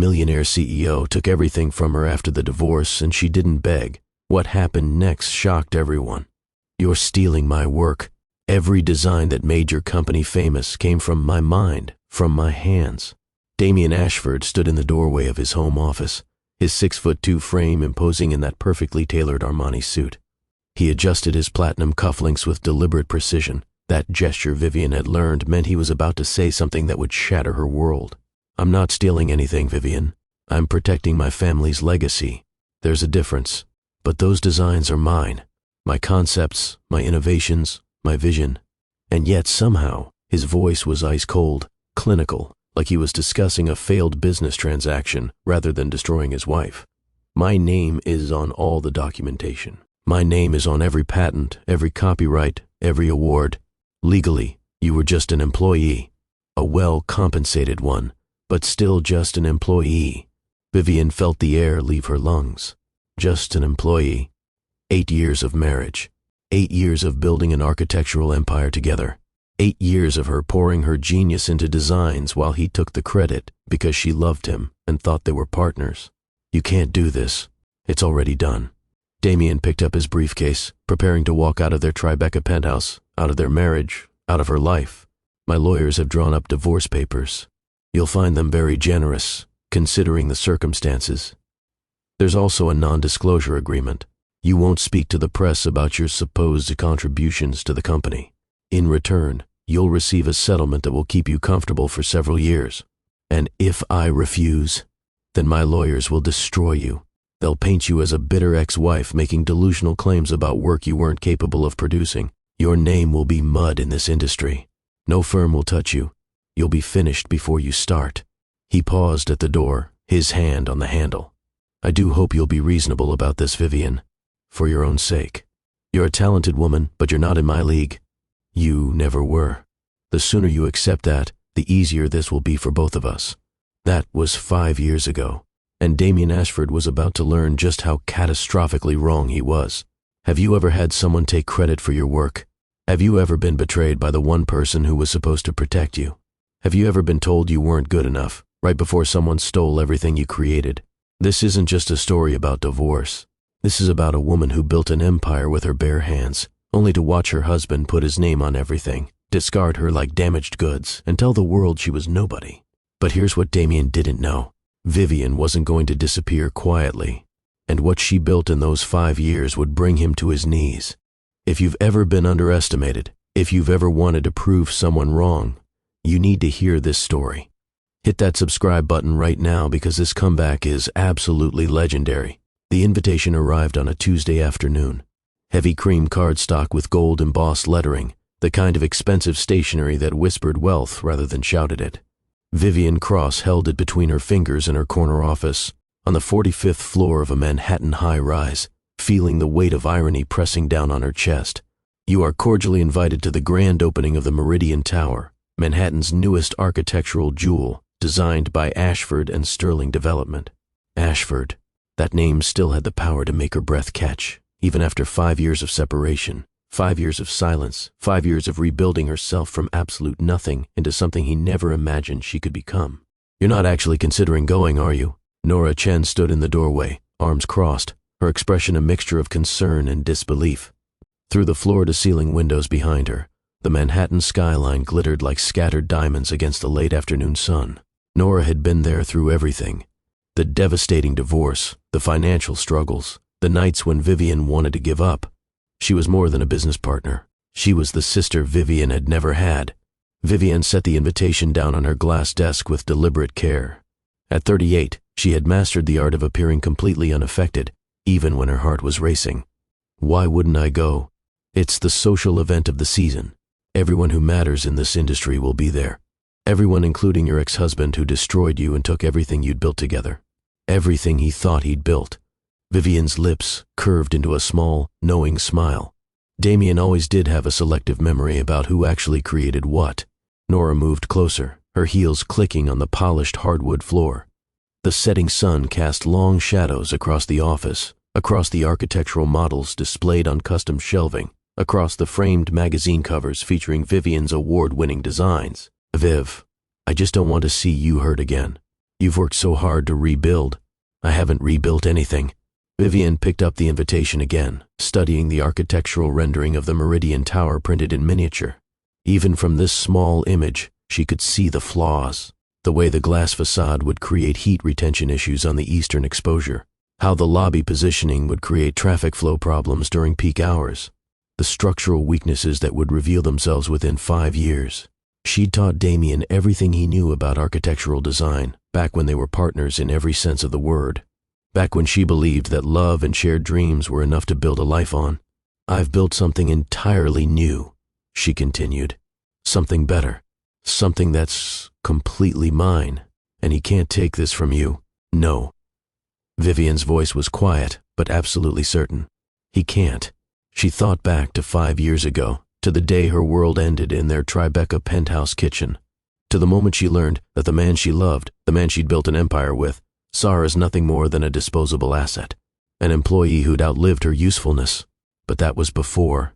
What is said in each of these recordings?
Millionaire CEO took everything from her after the divorce, and she didn't beg. What happened next shocked everyone. You're stealing my work. Every design that made your company famous came from my mind, from my hands. Damien Ashford stood in the doorway of his home office, his 6'2" frame imposing in that perfectly tailored Armani suit. He adjusted his platinum cufflinks with deliberate precision. That gesture Vivian had learned meant he was about to say something that would shatter her world. I'm not stealing anything, Vivian. I'm protecting my family's legacy. There's a difference, but those designs are mine. My concepts, my innovations, my vision. And yet somehow, his voice was ice cold, clinical, like he was discussing a failed business transaction rather than destroying his wife. My name is on all the documentation. My name is on every patent, every copyright, every award. Legally, you were just an employee, a well-compensated one, but still just an employee. Vivian felt the air leave her lungs. Just an employee. 8 years of marriage. 8 years of building an architectural empire together. 8 years of her pouring her genius into designs while he took the credit because she loved him and thought they were partners. You can't do this. It's already done. Damien picked up his briefcase, preparing to walk out of their Tribeca penthouse, out of their marriage, out of her life. My lawyers have drawn up divorce papers. You'll find them very generous, considering the circumstances. There's also a non-disclosure agreement. You won't speak to the press about your supposed contributions to the company. In return, you'll receive a settlement that will keep you comfortable for several years. And if I refuse, then my lawyers will destroy you. They'll paint you as a bitter ex-wife making delusional claims about work you weren't capable of producing. Your name will be mud in this industry. No firm will touch you. You'll be finished before you start. He paused at the door, his hand on the handle. I do hope you'll be reasonable about this, Vivian. For your own sake. You're a talented woman, but you're not in my league. You never were. The sooner you accept that, the easier this will be for both of us. That was 5 years ago, and Damien Ashford was about to learn just how catastrophically wrong he was. Have you ever had someone take credit for your work? Have you ever been betrayed by the one person who was supposed to protect you? Have you ever been told you weren't good enough, right before someone stole everything you created? This isn't just a story about divorce. This is about a woman who built an empire with her bare hands, only to watch her husband put his name on everything, discard her like damaged goods, and tell the world she was nobody. But here's what Damien didn't know. Vivian wasn't going to disappear quietly, and what she built in those 5 years would bring him to his knees. If you've ever been underestimated, if you've ever wanted to prove someone wrong, you need to hear this story. Hit that subscribe button right now because this comeback is absolutely legendary. The invitation arrived on a Tuesday afternoon. Heavy cream cardstock with gold embossed lettering, the kind of expensive stationery that whispered wealth rather than shouted it. Vivian Cross held it between her fingers in her corner office, on the 45th floor of a Manhattan high-rise, feeling the weight of irony pressing down on her chest. You are cordially invited to the grand opening of the Meridian Tower, Manhattan's newest architectural jewel, designed by Ashford and Sterling Development. Ashford. That name still had the power to make her breath catch, even after 5 years of separation, 5 years of silence, 5 years of rebuilding herself from absolute nothing into something he never imagined she could become. You're not actually considering going, are you? Nora Chen stood in the doorway, arms crossed, her expression a mixture of concern and disbelief. Through the floor-to-ceiling windows behind her, the Manhattan skyline glittered like scattered diamonds against the late afternoon sun. Nora had been there through everything. The devastating divorce, the financial struggles, the nights when Vivian wanted to give up. She was more than a business partner. She was the sister Vivian had never had. Vivian set the invitation down on her glass desk with deliberate care. At 38, she had mastered the art of appearing completely unaffected, even when her heart was racing. Why wouldn't I go? It's the social event of the season. Everyone who matters in this industry will be there. Everyone including your ex-husband who destroyed you and took everything you'd built together. Everything he thought he'd built. Vivian's lips curved into a small, knowing smile. Damien always did have a selective memory about who actually created what. Nora moved closer, her heels clicking on the polished hardwood floor. The setting sun cast long shadows across the office, across the architectural models displayed on custom shelving, across the framed magazine covers featuring Vivian's award-winning designs. Viv, I just don't want to see you hurt again. You've worked so hard to rebuild. I haven't rebuilt anything. Vivian picked up the invitation again, studying the architectural rendering of the Meridian Tower printed in miniature. Even from this small image, she could see the flaws. The way the glass facade would create heat retention issues on the eastern exposure. How the lobby positioning would create traffic flow problems during peak hours. The structural weaknesses that would reveal themselves within 5 years. She'd taught Damien everything he knew about architectural design, back when they were partners in every sense of the word. Back when she believed that love and shared dreams were enough to build a life on. I've built something entirely new, she continued. Something better. Something that's completely mine, and he can't take this from you. No. Vivian's voice was quiet, but absolutely certain. He can't. She thought back to 5 years ago, to the day her world ended in their Tribeca penthouse kitchen, to the moment she learned that the man she loved, the man she'd built an empire with, saw her as nothing more than a disposable asset, an employee who'd outlived her usefulness. But that was before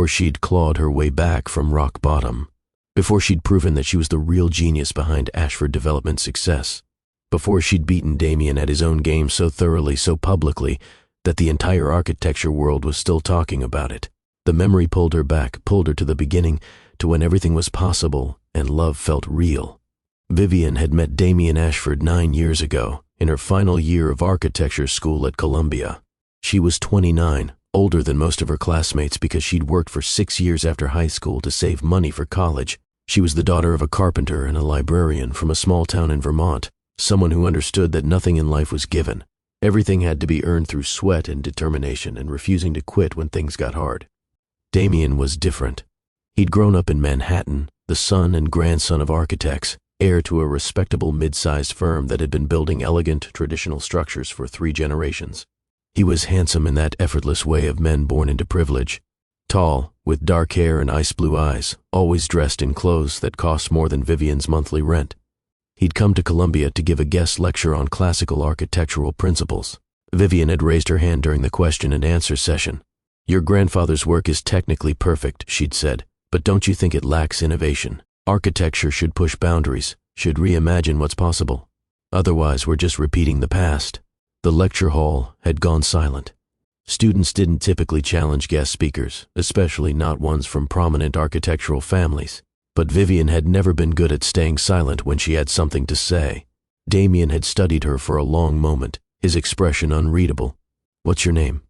she'd clawed her way back from rock bottom, before she'd proven that she was the real genius behind Ashford Development's success, before she'd beaten Damien at his own game so thoroughly, so publicly, that the entire architecture world was still talking about it. The memory pulled her back, pulled her to the beginning, to when everything was possible and love felt real. Vivian had met Damien Ashford 9 years ago, in her final year of architecture school at Columbia. She was 29, older than most of her classmates because she'd worked for 6 years after high school to save money for college. She was the daughter of a carpenter and a librarian from a small town in Vermont, someone who understood that nothing in life was given. Everything had to be earned through sweat and determination and refusing to quit when things got hard. Damien was different. He'd grown up in Manhattan, the son and grandson of architects, heir to a respectable mid-sized firm that had been building elegant, traditional structures for 3 generations. He was handsome in that effortless way of men born into privilege. Tall, with dark hair and ice-blue eyes, always dressed in clothes that cost more than Vivian's monthly rent. He'd come to Columbia to give a guest lecture on classical architectural principles. Vivian had raised her hand during the question and answer session. Your grandfather's work is technically perfect, she'd said, but don't you think it lacks innovation? Architecture should push boundaries, should reimagine what's possible. Otherwise, we're just repeating the past. The lecture hall had gone silent. Students didn't typically challenge guest speakers, especially not ones from prominent architectural families. But Vivian had never been good at staying silent when she had something to say. Damien had studied her for a long moment, his expression unreadable. What's your name?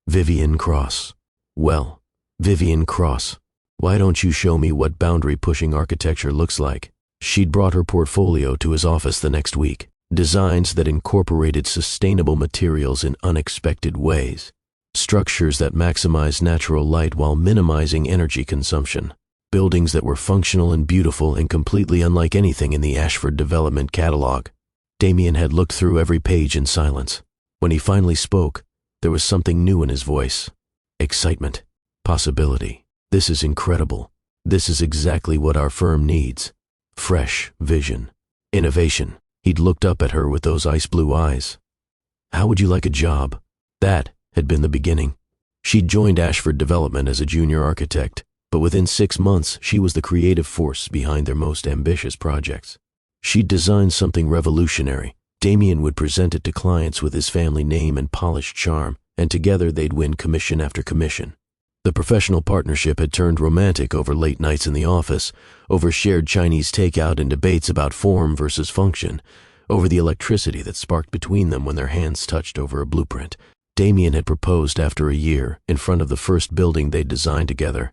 Vivian Cross. Well, Vivian Cross. Why don't you show me what boundary-pushing architecture looks like? She'd brought her portfolio to his office the next week. Designs that incorporated sustainable materials in unexpected ways. Structures that maximized natural light while minimizing energy consumption. Buildings that were functional and beautiful and completely unlike anything in the Ashford Development catalog. Damien had looked through every page in silence. When he finally spoke, there was something new in his voice. Excitement. Possibility. This is incredible. This is exactly what our firm needs. Fresh vision. Innovation. He'd looked up at her with those ice-blue eyes. How would you like a job? That had been the beginning. She'd joined Ashford Development as a junior architect, but within 6 months, she was the creative force behind their most ambitious projects. She'd designed something revolutionary. Damien would present it to clients with his family name and polished charm, and together they'd win commission after commission. The professional partnership had turned romantic over late nights in the office, over shared Chinese takeout and debates about form versus function, over the electricity that sparked between them when their hands touched over a blueprint. Damien had proposed after a year, in front of the first building they'd designed together.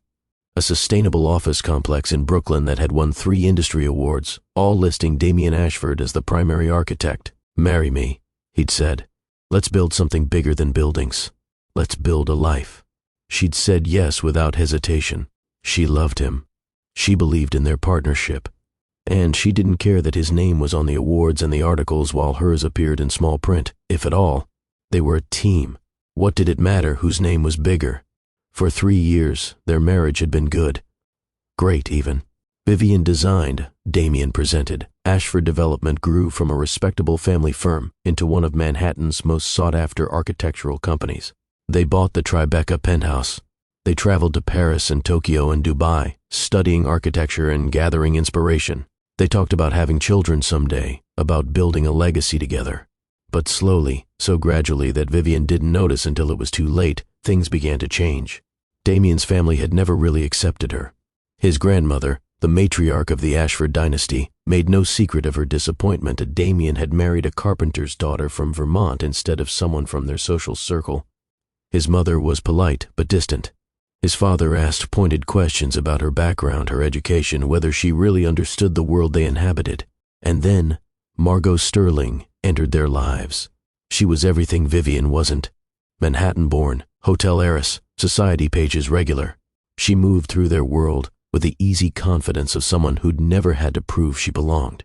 A sustainable office complex in Brooklyn that had won 3 industry awards, all listing Damien Ashford as the primary architect. Marry me, he'd said. Let's build something bigger than buildings. Let's build a life. She'd said yes without hesitation. She loved him. She believed in their partnership. And she didn't care that his name was on the awards and the articles while hers appeared in small print, if at all. They were a team. What did it matter whose name was bigger? For 3 years, their marriage had been good. Great, even. Vivian designed, Damien presented. Ashford Development grew from a respectable family firm into one of Manhattan's most sought-after architectural companies. They bought the Tribeca penthouse. They traveled to Paris and Tokyo and Dubai, studying architecture and gathering inspiration. They talked about having children someday, about building a legacy together. But slowly, so gradually that Vivian didn't notice until it was too late, things began to change. Damien's family had never really accepted her. His grandmother, the matriarch of the Ashford dynasty, made no secret of her disappointment that Damien had married a carpenter's daughter from Vermont instead of someone from their social circle. His mother was polite but distant. His father asked pointed questions about her background, her education, whether she really understood the world they inhabited. And then, Margot Sterling entered their lives. She was everything Vivian wasn't. Manhattan-born, hotel heiress, society pages regular. She moved through their world with the easy confidence of someone who'd never had to prove she belonged.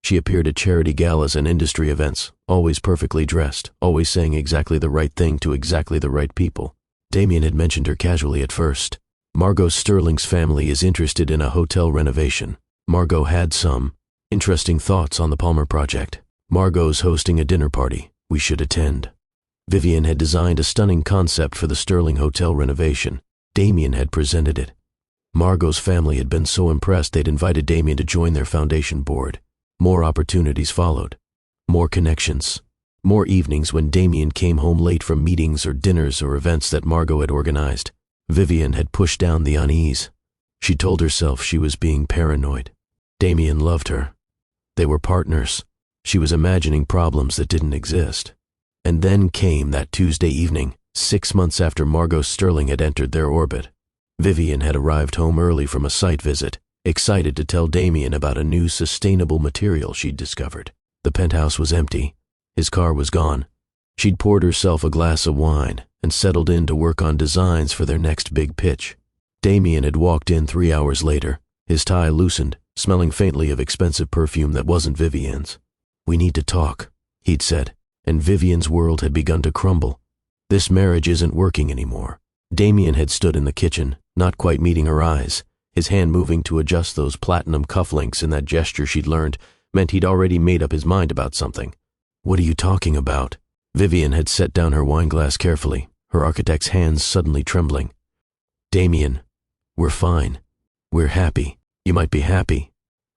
She appeared at charity galas and industry events, always perfectly dressed, always saying exactly the right thing to exactly the right people. Damien had mentioned her casually at first. Margot Sterling's family is interested in a hotel renovation. Margot had some interesting thoughts on the Palmer project. Margot's hosting a dinner party. We should attend. Vivian had designed a stunning concept for the Sterling hotel renovation. Damien had presented it. Margot's family had been so impressed they'd invited Damien to join their foundation board. More opportunities followed. More connections. More evenings when Damien came home late from meetings or dinners or events that Margot had organized. Vivian had pushed down the unease. She told herself she was being paranoid. Damien loved her. They were partners. She was imagining problems that didn't exist. And then came that Tuesday evening, 6 months after Margot Sterling had entered their orbit. Vivian had arrived home early from a site visit, excited to tell Damien about a new sustainable material she'd discovered. The penthouse was empty. His car was gone. She'd poured herself a glass of wine and settled in to work on designs for their next big pitch. Damien had walked in 3 hours later, his tie loosened, smelling faintly of expensive perfume that wasn't Vivian's. "We need to talk," he'd said, and Vivian's world had begun to crumble. This marriage isn't working anymore. Damien had stood in the kitchen, not quite meeting her eyes. His hand moving to adjust those platinum cufflinks, and that gesture she'd learned meant he'd already made up his mind about something. "What are you talking about?" Vivian had set down her wine glass carefully, her architect's hands suddenly trembling. "Damien, we're fine. We're happy. You might be happy.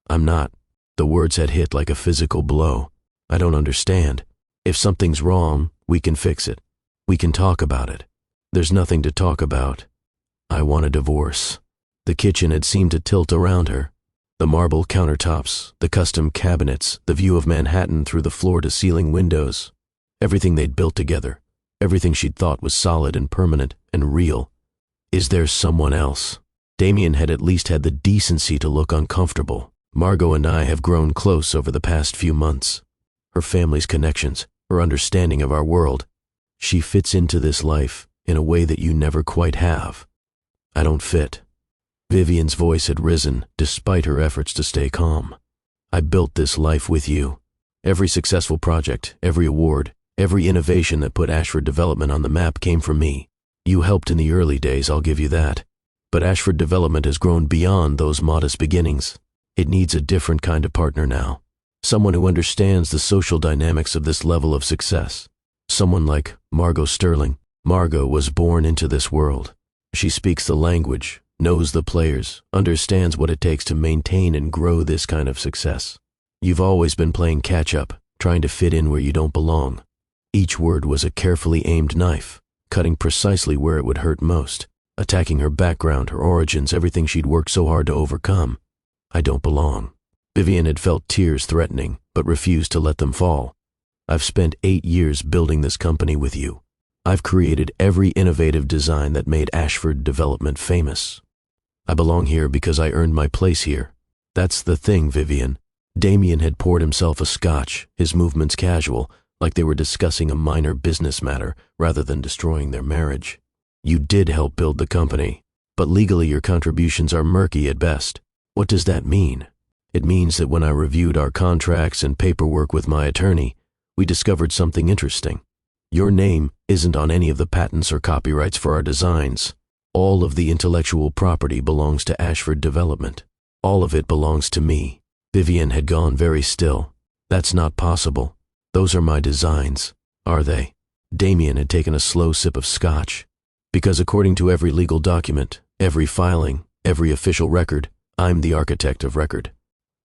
I'm not." The words had hit like a physical blow. "I don't understand. If something's wrong, we can fix it. We can talk about it. There's nothing to talk about. I want a divorce." The kitchen had seemed to tilt around her. The marble countertops, the custom cabinets, the view of Manhattan through the floor-to-ceiling windows. Everything they'd built together, everything she'd thought was solid and permanent and real. Is there someone else? Damien had at least had the decency to look uncomfortable. "Margot and I have grown close over the past few months. Her family's connections, her understanding of our world. She fits into this life in a way that you never quite have. I don't fit." Vivian's voice had risen, despite her efforts to stay calm. "I built this life with you. Every successful project, every award, every innovation that put Ashford Development on the map came from me. You helped in the early days, I'll give you that. But Ashford Development has grown beyond those modest beginnings. It needs a different kind of partner now. Someone who understands the social dynamics of this level of success. Someone like Margot Sterling. Margot was born into this world. She speaks the language, knows the players, understands what it takes to maintain and grow this kind of success. You've always been playing catch-up, trying to fit in where you don't belong." Each word was a carefully aimed knife, cutting precisely where it would hurt most, attacking her background, her origins, everything she'd worked so hard to overcome. "I don't belong." Vivian had felt tears threatening, but refused to let them fall. "I've spent 8 years building this company with you. I've created every innovative design that made Ashford Development famous. I belong here because I earned my place here. That's the thing, Vivian." Damien had poured himself a scotch, his movements casual, like they were discussing a minor business matter rather than destroying their marriage. "You did help build the company, but legally your contributions are murky at best." "What does that mean?" "It means that when I reviewed our contracts and paperwork with my attorney, we discovered something interesting. Your name isn't on any of the patents or copyrights for our designs. All of the intellectual property belongs to Ashford Development. All of it belongs to me." Vivian had gone very still. "That's not possible. Those are my designs." "Are they?" Damien had taken a slow sip of scotch. "Because according to every legal document, every filing, every official record, I'm the architect of record.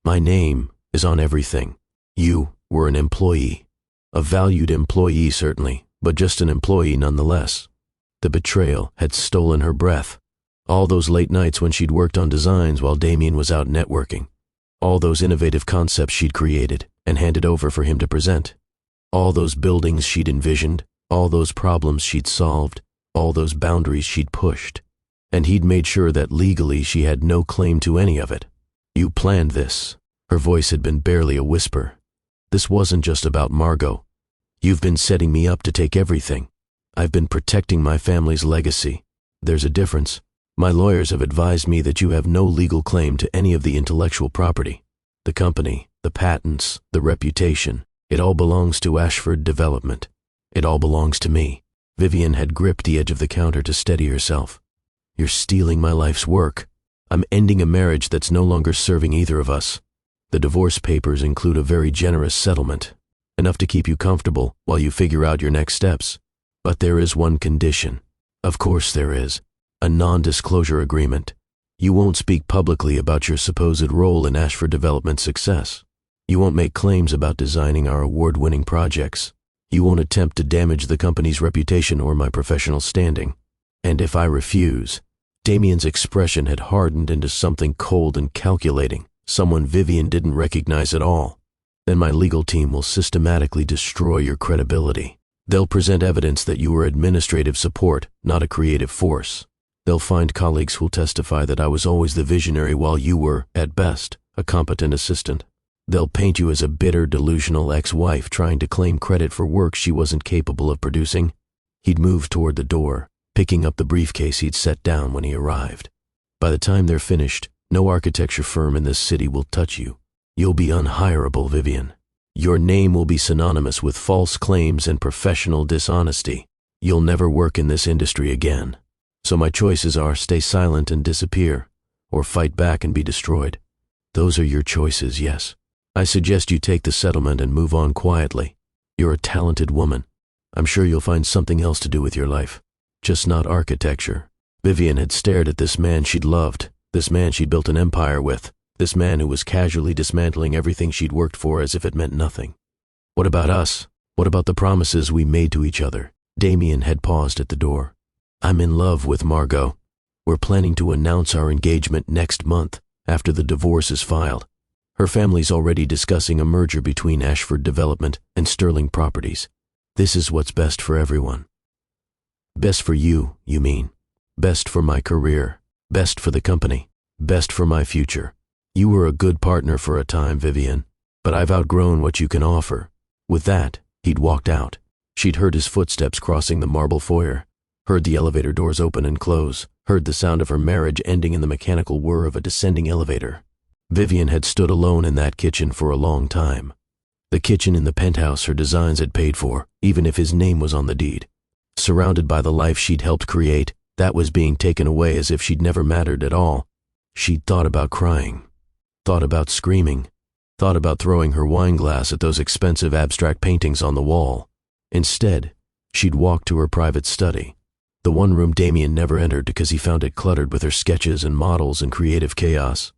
My name is on everything. You were an employee. A valued employee, certainly, but just an employee nonetheless. The betrayal had stolen her breath. All those late nights when she'd worked on designs while Damien was out networking. All those innovative concepts she'd created and handed over for him to present. All those buildings she'd envisioned, all those problems she'd solved, all those boundaries she'd pushed. And he'd made sure that legally she had no claim to any of it. You planned this. Her voice had been barely a whisper. This wasn't just about Margot. You've been setting me up to take everything. I've been protecting my family's legacy. There's a difference. My lawyers have advised me that you have no legal claim to any of the intellectual property. The company, the patents, the reputation, it all belongs to Ashford Development. It all belongs to me. Vivian had gripped the edge of the counter to steady herself. You're stealing my life's work. I'm ending a marriage that's no longer serving either of us. The divorce papers include a very generous settlement, enough to keep you comfortable while you figure out your next steps. But there is one condition. Of course there is. A non-disclosure agreement. You won't speak publicly about your supposed role in Ashford Development's success. You won't make claims about designing our award-winning projects. You won't attempt to damage the company's reputation or my professional standing. And if I refuse, Damien's expression had hardened into something cold and calculating, someone Vivian didn't recognize at all. Then my legal team will systematically destroy your credibility. They'll present evidence that you were administrative support, not a creative force. They'll find colleagues who'll testify that I was always the visionary while you were, at best, a competent assistant. They'll paint you as a bitter, delusional ex-wife trying to claim credit for work she wasn't capable of producing. He'd moved toward the door, picking up the briefcase he'd set down when he arrived. By the time they're finished, no architecture firm in this city will touch you. You'll be unhireable, Vivian. Your name will be synonymous with false claims and professional dishonesty. You'll never work in this industry again. So my choices are stay silent and disappear, or fight back and be destroyed. Those are your choices, yes. I suggest you take the settlement and move on quietly. You're a talented woman. I'm sure you'll find something else to do with your life. Just not architecture. Vivian had stared at this man she'd loved, this man she'd built an empire with, this man who was casually dismantling everything she'd worked for as if it meant nothing. What about us? What about the promises we made to each other? Damien had paused at the door. I'm in love with Margot. We're planning to announce our engagement next month, after the divorce is filed. Her family's already discussing a merger between Ashford Development and Sterling Properties. This is what's best for everyone. Best for you, you mean. Best for my career. Best for the company. Best for my future. You were a good partner for a time, Vivian, but I've outgrown what you can offer. With that, he'd walked out. She'd heard his footsteps crossing the marble foyer, heard the elevator doors open and close, heard the sound of her marriage ending in the mechanical whir of a descending elevator. Vivian had stood alone in that kitchen for a long time. The kitchen in the penthouse her designs had paid for, even if his name was on the deed. Surrounded by the life she'd helped create, that was being taken away as if she'd never mattered at all. She'd thought about crying, thought about screaming, thought about throwing her wine glass at those expensive abstract paintings on the wall. Instead, she'd walked to her private study, the one room Damien never entered because he found it cluttered with her sketches and models and creative chaos.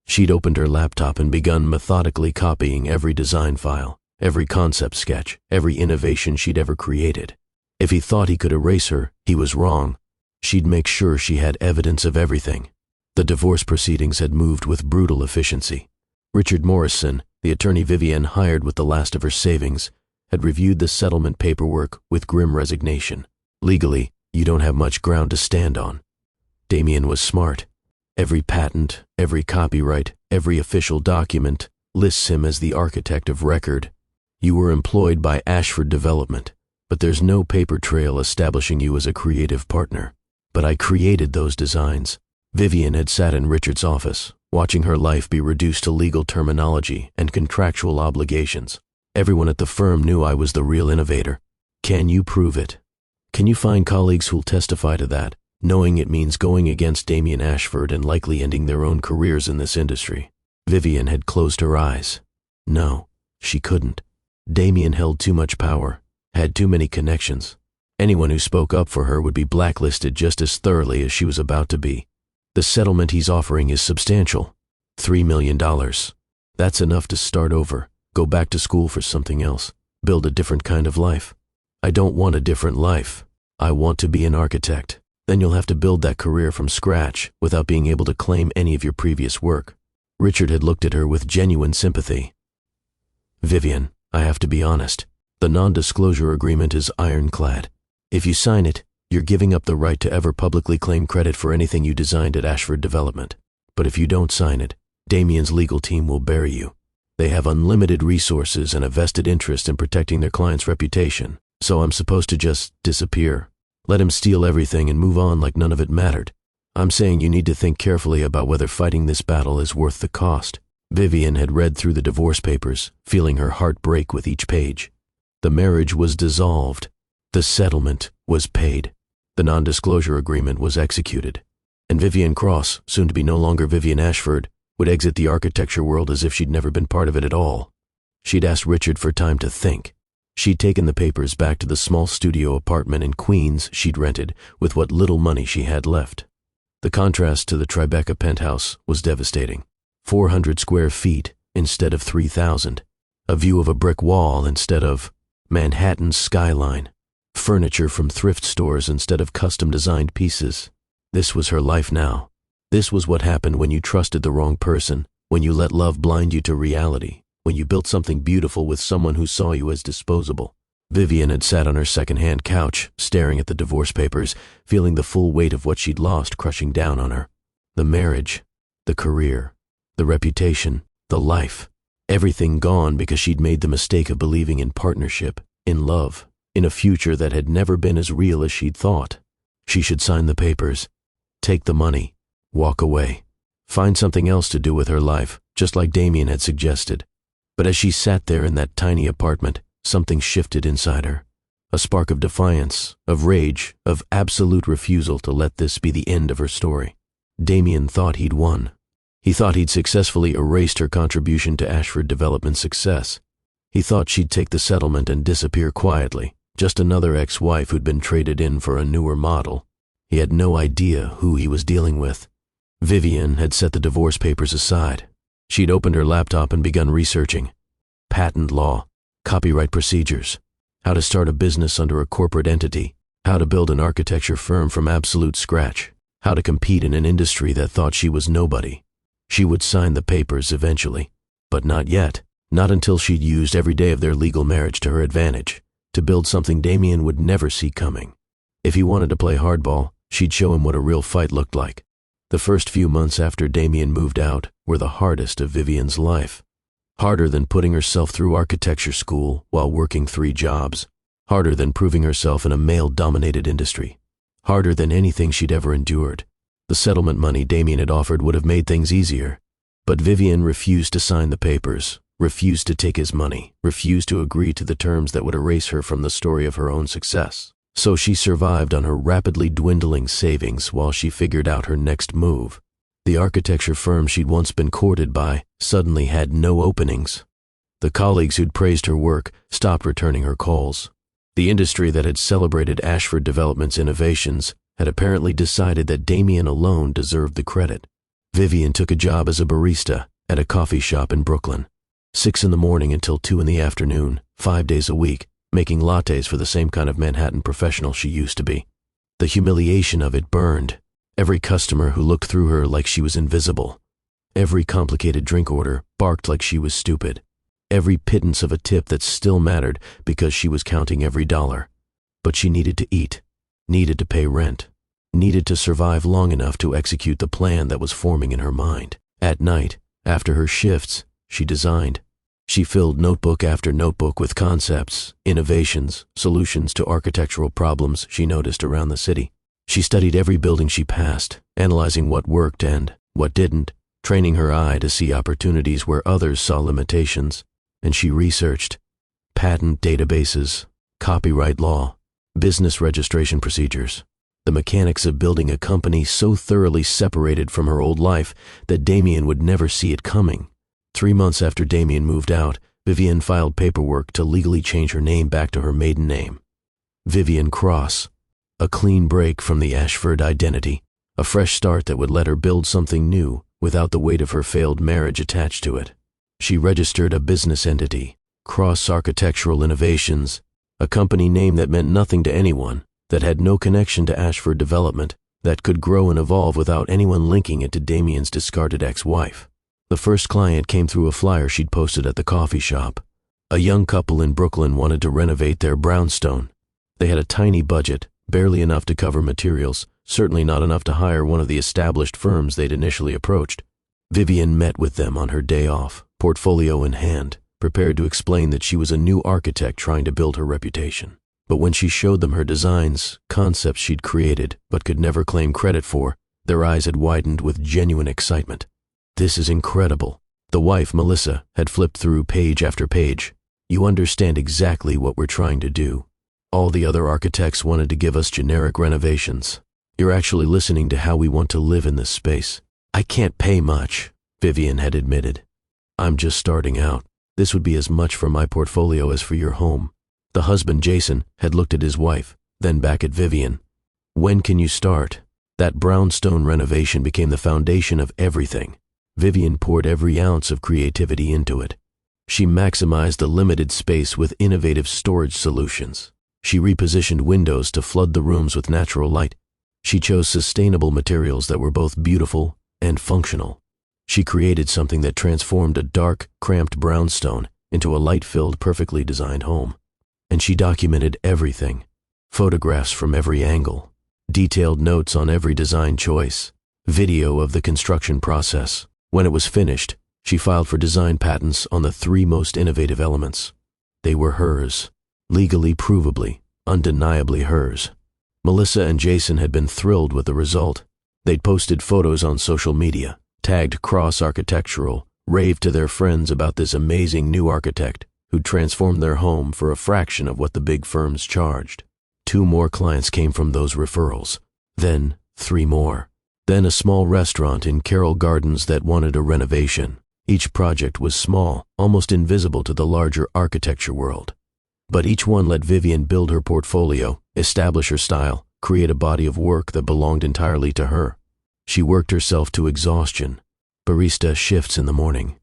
She'd opened her laptop and begun methodically copying every design file, every concept sketch, every innovation she'd ever created. If he thought he could erase her, he was wrong. She'd make sure she had evidence of everything. The divorce proceedings had moved with brutal efficiency. Richard Morrison, the attorney Vivian hired with the last of her savings, had reviewed the settlement paperwork with grim resignation. Legally, you don't have much ground to stand on. Damien was smart. Every patent, every copyright, every official document lists him as the architect of record. You were employed by Ashford Development, but there's no paper trail establishing you as a creative partner. But I created those designs. Vivian had sat in Richard's office, watching her life be reduced to legal terminology and contractual obligations. Everyone at the firm knew I was the real innovator. Can you prove it? Can you find colleagues who'll testify to that, knowing it means going against Damien Ashford and likely ending their own careers in this industry? Vivian had closed her eyes. No, she couldn't. Damien held too much power, had too many connections. Anyone who spoke up for her would be blacklisted just as thoroughly as she was about to be. The settlement he's offering is substantial. $3 million. That's enough to start over, Go back to school for something else. Build a different kind of life. I don't want a different life. I want to be an architect. Then you'll have to build that career from scratch without being able to claim any of your previous work. Richard had looked at her with genuine sympathy. Vivian, I have to be honest. The non-disclosure agreement is ironclad. If you sign it, you're giving up the right to ever publicly claim credit for anything you designed at Ashford Development. But if you don't sign it, Damien's legal team will bury you. They have unlimited resources and a vested interest in protecting their client's reputation, so I'm supposed to just disappear. Let him steal everything and move on like none of it mattered. I'm saying you need to think carefully about whether fighting this battle is worth the cost. Vivian had read through the divorce papers, feeling her heart break with each page. The marriage was dissolved. The settlement was paid. The non-disclosure agreement was executed. And Vivian Cross, soon to be no longer Vivian Ashford, would exit the architecture world as if she'd never been part of it at all. She'd asked Richard for time to think. She'd taken the papers back to the small studio apartment in Queens she'd rented with what little money she had left. The contrast to the Tribeca penthouse was devastating. 400 square feet instead of 3,000. A view of a brick wall instead of Manhattan's skyline. Furniture from thrift stores instead of custom-designed pieces. This was her life now. This was what happened when you trusted the wrong person, when you let love blind you to reality, when you built something beautiful with someone who saw you as disposable. Vivian had sat on her second-hand couch, staring at the divorce papers, feeling the full weight of what she'd lost crushing down on her. The marriage, the career, the reputation, the life. Everything gone because she'd made the mistake of believing in partnership, in love, in a future that had never been as real as she'd thought. She should sign the papers, take the money, walk away, find something else to do with her life, just like Damien had suggested. But as she sat there in that tiny apartment, something shifted inside her. A spark of defiance, of rage, of absolute refusal to let this be the end of her story. Damien thought he'd won. He thought he'd successfully erased her contribution to Ashford Development's success. He thought she'd take the settlement and disappear quietly, just another ex-wife who'd been traded in for a newer model. He had no idea who he was dealing with. Vivian had set the divorce papers aside. She'd opened her laptop and begun researching. Patent law, copyright procedures, how to start a business under a corporate entity, how to build an architecture firm from absolute scratch, how to compete in an industry that thought she was nobody. She would sign the papers eventually, but not yet, not until she'd used every day of their legal marriage to her advantage, to build something Damien would never see coming. If he wanted to play hardball, she'd show him what a real fight looked like. The first few months after Damien moved out were the hardest of Vivian's life. Harder than putting herself through architecture school while working 3 jobs. Harder than proving herself in a male-dominated industry. Harder than anything she'd ever endured. The settlement money Damien had offered would have made things easier. But Vivian refused to sign the papers, refused to take his money, refused to agree to the terms that would erase her from the story of her own success. So she survived on her rapidly dwindling savings while she figured out her next move. The architecture firm she'd once been courted by suddenly had no openings. The colleagues who'd praised her work stopped returning her calls. The industry that had celebrated Ashford Development's innovations had apparently decided that Damien alone deserved the credit. Vivian took a job as a barista at a coffee shop in Brooklyn. 6 in the morning until 2 in the afternoon, 5 days a week, making lattes for the same kind of Manhattan professional she used to be. The humiliation of it burned. Every customer who looked through her like she was invisible. Every complicated drink order barked like she was stupid. Every pittance of a tip that still mattered because she was counting every dollar. But she needed to eat, needed to pay rent, needed to survive long enough to execute the plan that was forming in her mind. At night, after her shifts, she designed. She filled notebook after notebook with concepts, innovations, solutions to architectural problems she noticed around the city. She studied every building she passed, analyzing what worked and what didn't, training her eye to see opportunities where others saw limitations. And she researched patent databases, copyright law, business registration procedures, the mechanics of building a company so thoroughly separated from her old life that Damien would never see it coming. 3 months after Damien moved out, Vivian filed paperwork to legally change her name back to her maiden name. Vivian Cross. A clean break from the Ashford identity, a fresh start that would let her build something new without the weight of her failed marriage attached to it. She registered a business entity, Cross Architectural Innovations, a company name that meant nothing to anyone, that had no connection to Ashford Development, that could grow and evolve without anyone linking it to Damien's discarded ex-wife. The first client came through a flyer she'd posted at the coffee shop. A young couple in Brooklyn wanted to renovate their brownstone. They had a tiny budget, barely enough to cover materials, certainly not enough to hire one of the established firms they'd initially approached. Vivian met with them on her day off, portfolio in hand, prepared to explain that she was a new architect trying to build her reputation. But when she showed them her designs, concepts she'd created but could never claim credit for, their eyes had widened with genuine excitement. "This is incredible." The wife, Melissa, had flipped through page after page. "You understand exactly what we're trying to do. All the other architects wanted to give us generic renovations. You're actually listening to how we want to live in this space." "I can't pay much," Vivian had admitted. "I'm just starting out. This would be as much for my portfolio as for your home." The husband, Jason, had looked at his wife, then back at Vivian. "When can you start?" That brownstone renovation became the foundation of everything. Vivian poured every ounce of creativity into it. She maximized the limited space with innovative storage solutions. She repositioned windows to flood the rooms with natural light. She chose sustainable materials that were both beautiful and functional. She created something that transformed a dark, cramped brownstone into a light-filled, perfectly designed home. And she documented everything. Photographs from every angle, detailed notes on every design choice, video of the construction process. When it was finished, she filed for design patents on the 3 most innovative elements. They were hers, legally provably, undeniably hers. Melissa and Jason had been thrilled with the result. They'd posted photos on social media, tagged Cross Architectural, raved to their friends about this amazing new architect who'd transformed their home for a fraction of what the big firms charged. 2 more clients came from those referrals, then 3 more. Then a small restaurant in Carroll Gardens that wanted a renovation. Each project was small, almost invisible to the larger architecture world. But each one let Vivian build her portfolio, establish her style, create a body of work that belonged entirely to her. She worked herself to exhaustion. Barista shifts in the morning,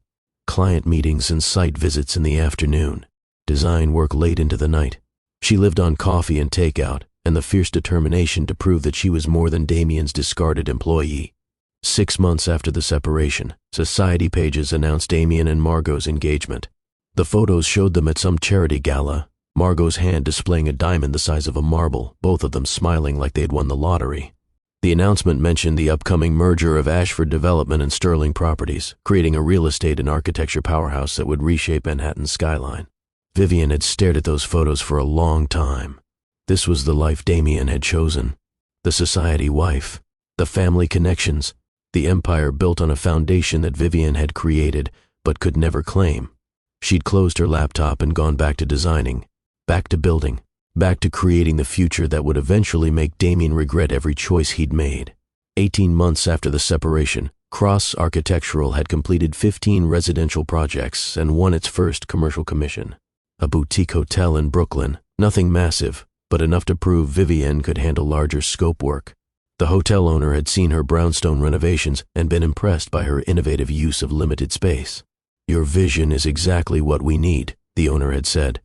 client meetings and site visits in the afternoon, design work late into the night. She lived on coffee and takeout, and the fierce determination to prove that she was more than Damien's discarded employee. 6 months after the separation, society pages announced Damien and Margot's engagement. The photos showed them at some charity gala, Margot's hand displaying a diamond the size of a marble, both of them smiling like they'd won the lottery. The announcement mentioned the upcoming merger of Ashford Development and Sterling Properties, creating a real estate and architecture powerhouse that would reshape Manhattan's skyline. Vivian had stared at those photos for a long time. This was the life Damien had chosen. The society wife, the family connections, the empire built on a foundation that Vivian had created but could never claim. She'd closed her laptop and gone back to designing, back to building, back to creating the future that would eventually make Damien regret every choice he'd made. 18 months after the separation, Cross Architectural had completed 15 residential projects and won its first commercial commission. A boutique hotel in Brooklyn, nothing massive, but enough to prove Vivian could handle larger scope work. The hotel owner had seen her brownstone renovations and been impressed by her innovative use of limited space. "Your vision is exactly what we need," the owner had said.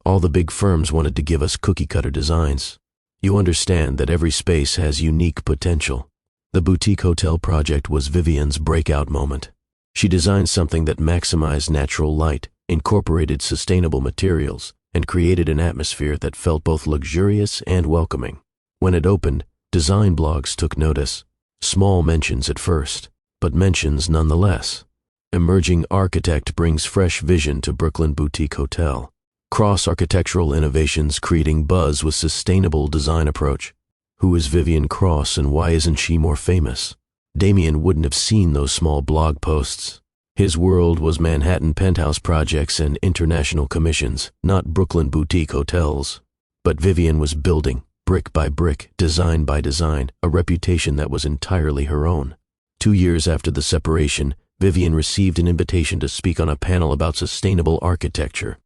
"All the big firms wanted to give us cookie-cutter designs. You understand that every space has unique potential." The boutique hotel project was Vivian's breakout moment. She designed something that maximized natural light, incorporated sustainable materials, and created an atmosphere that felt both luxurious and welcoming. When it opened, design blogs took notice. Small mentions at first, but mentions nonetheless. Emerging architect brings fresh vision to Brooklyn boutique hotel. Cross Architectural Innovations creating buzz with sustainable design approach. Who is Vivian Cross and why isn't she more famous? Damien wouldn't have seen those small blog posts. His world was Manhattan penthouse projects and international commissions, not Brooklyn boutique hotels. But Vivian was building, brick by brick, design by design, a reputation that was entirely her own. 2 years after the separation, Vivian received an invitation to speak on a panel about sustainable architecture.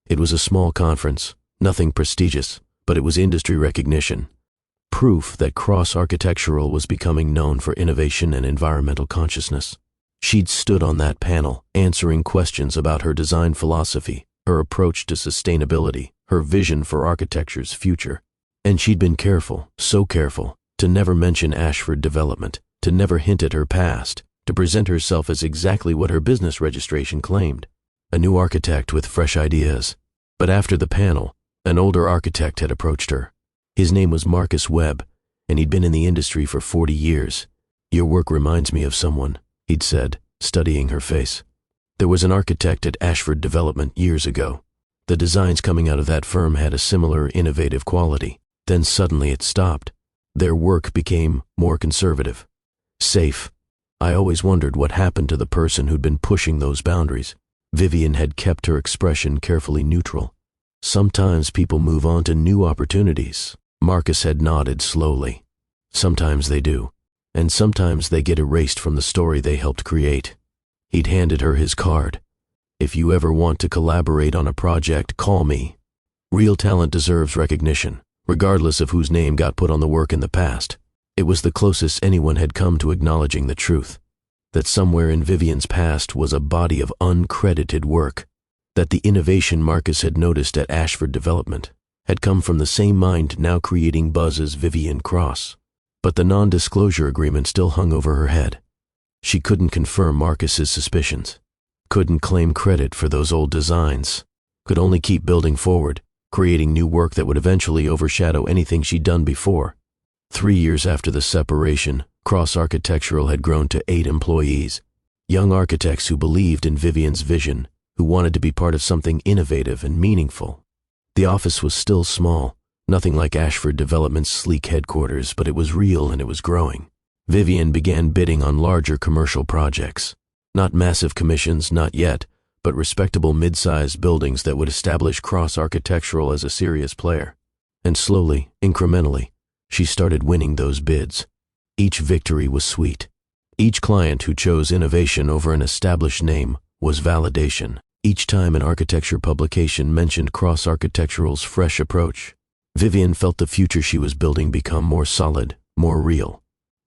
It was a small conference, nothing prestigious, but it was industry recognition. Proof that Cross Architectural was becoming known for innovation and environmental consciousness. She'd stood on that panel, answering questions about her design philosophy, her approach to sustainability, her vision for architecture's future. And she'd been careful, so careful, to never mention Ashford Development, to never hint at her past, to present herself as exactly what her business registration claimed, a new architect with fresh ideas. But after the panel, an older architect had approached her. His name was Marcus Webb, and he'd been in the industry for 40 years. "Your work reminds me of someone," he'd said, studying her face. "There was an architect at Ashford Development years ago. The designs coming out of that firm had a similar innovative quality. Then suddenly it stopped. Their work became more conservative, safe. I always wondered what happened to the person who'd been pushing those boundaries." Vivian had kept her expression carefully neutral. "Sometimes people move on to new opportunities." Marcus had nodded slowly. "Sometimes they do, and sometimes they get erased from the story they helped create." He'd handed her his card. "If you ever want to collaborate on a project, call me. Real talent deserves recognition, regardless of whose name got put on the work in the past." It was the closest anyone had come to acknowledging the truth, that somewhere in Vivian's past was a body of uncredited work, that the innovation Marcus had noticed at Ashford Development had come from the same mind now creating buzz as Vivian Cross. But the non-disclosure agreement still hung over her head. She couldn't confirm Marcus's suspicions, couldn't claim credit for those old designs, could only keep building forward, creating new work that would eventually overshadow anything she'd done before. 3 years after the separation, Cross Architectural had grown to 8 employees, young architects who believed in Vivian's vision, who wanted to be part of something innovative and meaningful. The office was still small, nothing like Ashford Development's sleek headquarters, but it was real and it was growing. Vivian began bidding on larger commercial projects. Not massive commissions, not yet, but respectable mid-sized buildings that would establish Cross Architectural as a serious player. And slowly, incrementally, she started winning those bids. Each victory was sweet. Each client who chose innovation over an established name was validation. Each time an architecture publication mentioned Cross Architectural's fresh approach, Vivian felt the future she was building become more solid, more real.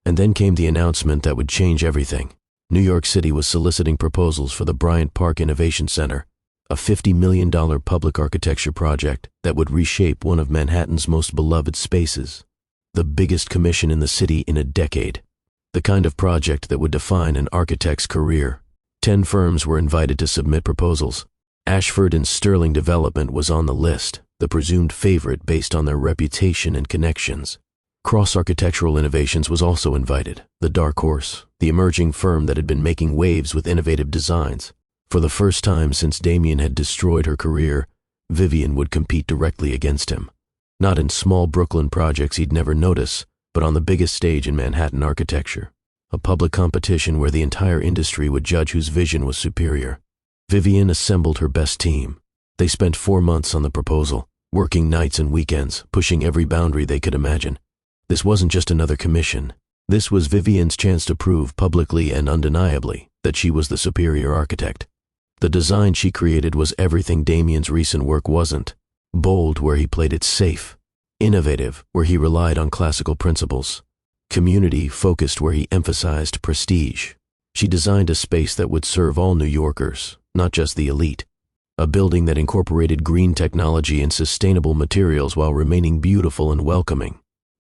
And then came the announcement that would change everything. New York City was soliciting proposals for the Bryant Park Innovation Center, a $50 million public architecture project that would reshape one of Manhattan's most beloved spaces. The biggest commission in the city in a decade. The kind of project that would define an architect's career. 10 firms were invited to submit proposals. Ashford and Sterling Development was on the list, the presumed favorite based on their reputation and connections. Cross Architectural Innovations was also invited, the dark horse, the emerging firm that had been making waves with innovative designs. For the first time since Damien had destroyed her career, Vivian would compete directly against him. Not in small Brooklyn projects he'd never notice, but on the biggest stage in Manhattan architecture. A public competition where the entire industry would judge whose vision was superior. Vivian assembled her best team. They spent 4 months on the proposal, working nights and weekends, pushing every boundary they could imagine. This wasn't just another commission. This was Vivian's chance to prove publicly and undeniably that she was the superior architect. The design she created was everything Damien's recent work wasn't. Bold where he played it safe. Innovative where he relied on classical principles. Community-focused where he emphasized prestige. She designed a space that would serve all New Yorkers, not just the elite. A building that incorporated green technology and sustainable materials while remaining beautiful and welcoming.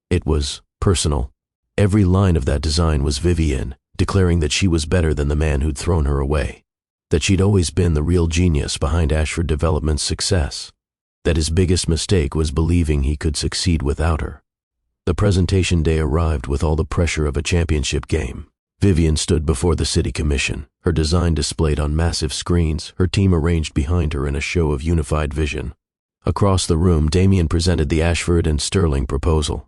It was personal. Every line of that design was Vivian, declaring that she was better than the man who'd thrown her away. That she'd always been the real genius behind Ashford Development's success. That his biggest mistake was believing he could succeed without her. The presentation day arrived with all the pressure of a championship game. Vivian stood before the city commission, her design displayed on massive screens, her team arranged behind her in a show of unified vision. Across the room, Damien presented the Ashford and Sterling proposal.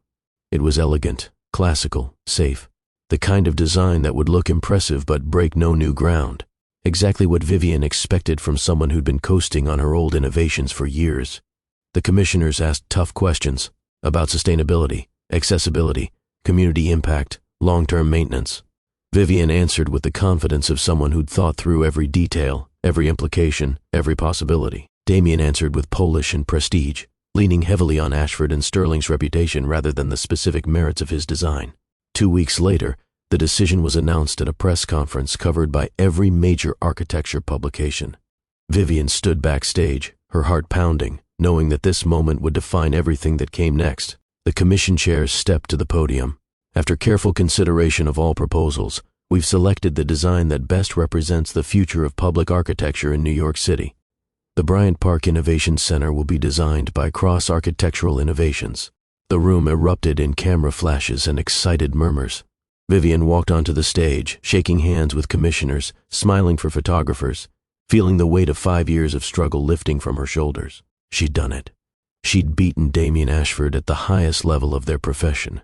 It was elegant, classical, safe. The kind of design that would look impressive but break no new ground. Exactly what Vivian expected from someone who'd been coasting on her old innovations for years. The commissioners asked tough questions about sustainability, accessibility, community impact, long-term maintenance. Vivian answered with the confidence of someone who'd thought through every detail, every implication, every possibility. Damien answered with polish and prestige, leaning heavily on Ashford and Sterling's reputation rather than the specific merits of his design. 2 weeks later, The decision was announced at a press conference covered by every major architecture publication. Vivian stood backstage, her heart pounding, knowing that this moment would define everything that came next. The commission chairs stepped to the podium. After careful consideration of all proposals, we've selected the design that best represents the future of public architecture in New York City. The Bryant Park Innovation Center will be designed by Cross Architectural Innovations. The room erupted in camera flashes and excited murmurs. Vivian walked onto the stage, shaking hands with commissioners, smiling for photographers, feeling the weight of 5 years of struggle lifting from her shoulders. She'd done it. She'd beaten Damien Ashford at the highest level of their profession.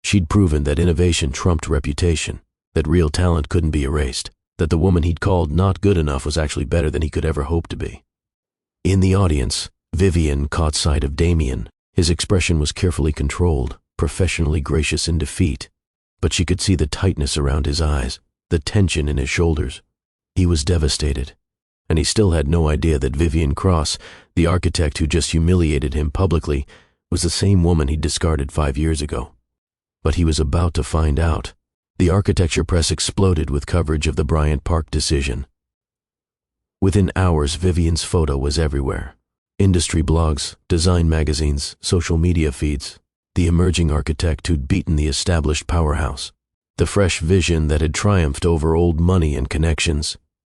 She'd proven that innovation trumped reputation, that real talent couldn't be erased, that the woman he'd called not good enough was actually better than he could ever hope to be. In the audience, Vivian caught sight of Damien. His expression was carefully controlled, professionally gracious in defeat, but she could see the tightness around his eyes, the tension in his shoulders. He was devastated, and he still had no idea that Vivian Cross, the architect who just humiliated him publicly, was the same woman he'd discarded 5 years ago. But he was about to find out. The architecture press exploded with coverage of the Bryant Park decision. Within hours, Vivian's photo was everywhere. Industry blogs, design magazines, social media feeds. The emerging architect who'd beaten the established powerhouse. The fresh vision that had triumphed over old money and connections.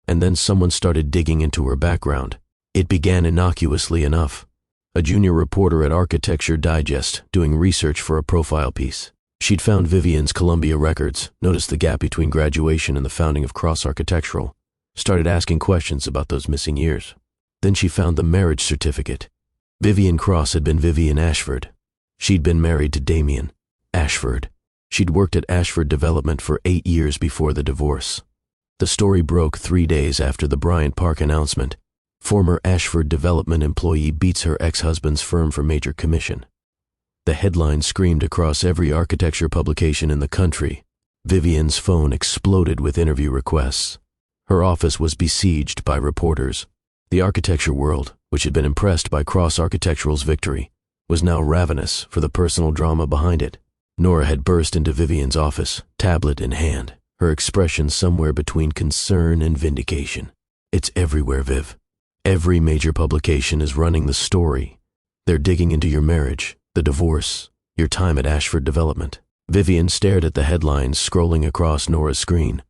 And then someone started digging into her background. It began innocuously enough. A junior reporter at Architecture Digest doing research for a profile piece. She'd found Vivian's Columbia records, noticed the gap between graduation and the founding of Cross Architectural, started asking questions about those missing years. Then she found the marriage certificate. Vivian Cross had been Vivian Ashford. She'd been married to Damien Ashford. She'd worked at Ashford Development for 8 years before the divorce. The story broke 3 days after the Bryant Park announcement. Former Ashford Development employee beats her ex-husband's firm for major commission. The headline screamed across every architecture publication in the country. Vivian's phone exploded with interview requests. Her office was besieged by reporters. The architecture world, which had been impressed by Cross Architectural's victory, was now ravenous for the personal drama behind it. Nora had burst into Vivian's office, tablet in hand, her expression somewhere between concern and vindication. It's everywhere, Viv. Every major publication is running the story. They're digging into your marriage, the divorce, your time at Ashford Development. Vivian stared at the headlines scrolling across Nora's screen.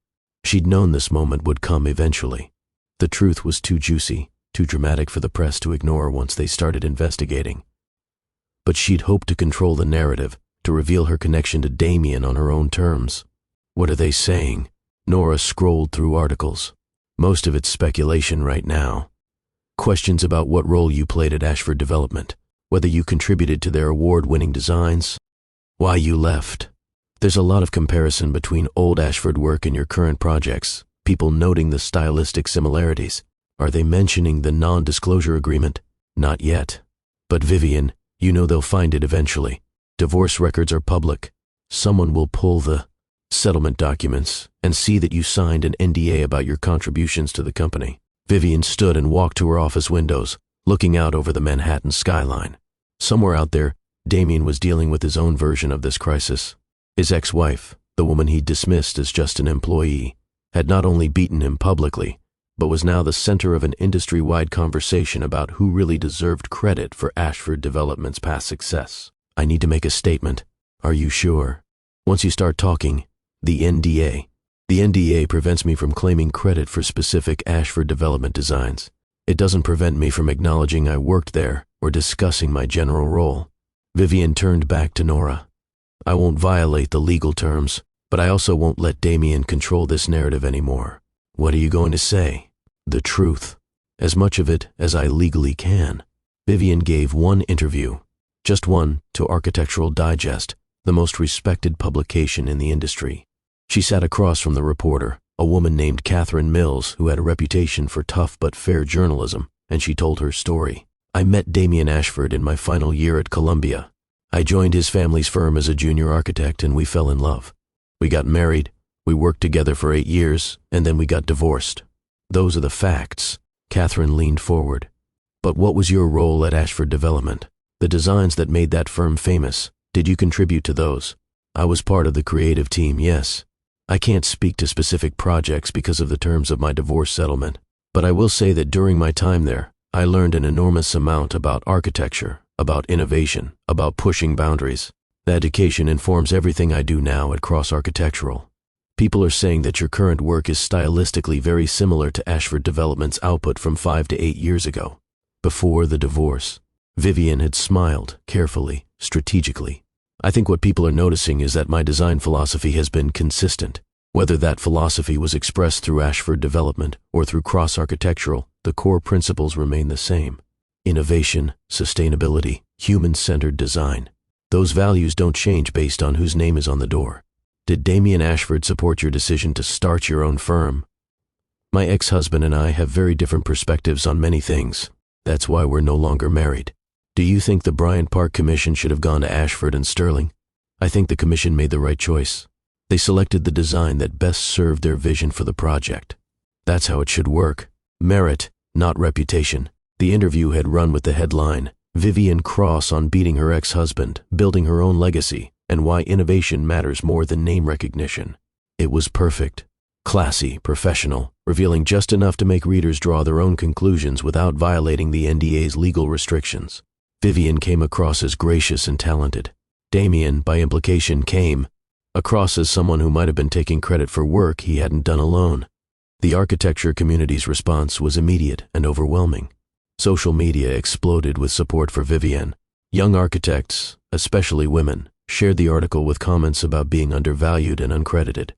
She'd known this moment would come eventually. The truth was too juicy, too dramatic for the press to ignore once they started investigating. But she'd hoped to control the narrative, to reveal her connection to Damien on her own terms. What are they saying? Nora scrolled through articles. Most of it's speculation right now. Questions about what role you played at Ashford Development, whether you contributed to their award-winning designs, why you left. There's a lot of comparison between old Ashford work and your current projects, people noting the stylistic similarities. Are they mentioning the non-disclosure agreement? Not yet. But Vivian, you know they'll find it eventually. Divorce records are public. Someone will pull the settlement documents and see that you signed an NDA about your contributions to the company. Vivian stood and walked to her office windows, looking out over the Manhattan skyline. Somewhere out there, Damien was dealing with his own version of this crisis. His ex-wife, the woman he dismissed as just an employee, had not only beaten him publicly, but was now the center of an industry-wide conversation about who really deserved credit for Ashford Development's past success. I need to make a statement. Are you sure? Once you start talking, the NDA. The NDA prevents me from claiming credit for specific Ashford Development designs. It doesn't prevent me from acknowledging I worked there or discussing my general role. Vivian turned back to Nora. I won't violate the legal terms, but I also won't let Damien control this narrative anymore. What are you going to say? The truth. As much of it as I legally can. Vivian gave one interview, just one, to Architectural Digest, the most respected publication in the industry. She sat across from the reporter, a woman named Catherine Mills who had a reputation for tough but fair journalism, and she told her story. I met Damien Ashford in my final year at Columbia. I joined his family's firm as a junior architect and we fell in love. We got married, we worked together for 8 years, and then we got divorced. Those are the facts. Catherine leaned forward. But what was your role at Ashford Development? The designs that made that firm famous, did you contribute to those? I was part of the creative team, yes. I can't speak to specific projects because of the terms of my divorce settlement, but I will say that during my time there, I learned an enormous amount about architecture, about innovation, about pushing boundaries. The education informs everything I do now at Cross Architectural. People are saying that your current work is stylistically very similar to Ashford Development's output from 5 to 8 years ago. Before the divorce, Vivian had smiled, carefully, strategically. I think what people are noticing is that my design philosophy has been consistent. Whether that philosophy was expressed through Ashford Development or through Cross Architectural, the core principles remain the same. Innovation, sustainability, human-centered design. Those values don't change based on whose name is on the door. Did Damien Ashford support your decision to start your own firm? My ex-husband and I have very different perspectives on many things. That's why we're no longer married. Do you think the Bryant Park Commission should have gone to Ashford and Sterling? I think the commission made the right choice. They selected the design that best served their vision for the project. That's how it should work. Merit, not reputation. The interview had run with the headline, Vivian Cross on beating her ex-husband, building her own legacy, and why innovation matters more than name recognition. It was perfect. Classy, professional, revealing just enough to make readers draw their own conclusions without violating the NDA's legal restrictions. Vivian came across as gracious and talented. Damien, by implication, came across as someone who might have been taking credit for work he hadn't done alone. The architecture community's response was immediate and overwhelming. Social media exploded with support for Vivian. Young architects, especially women, shared the article with comments about being undervalued and uncredited.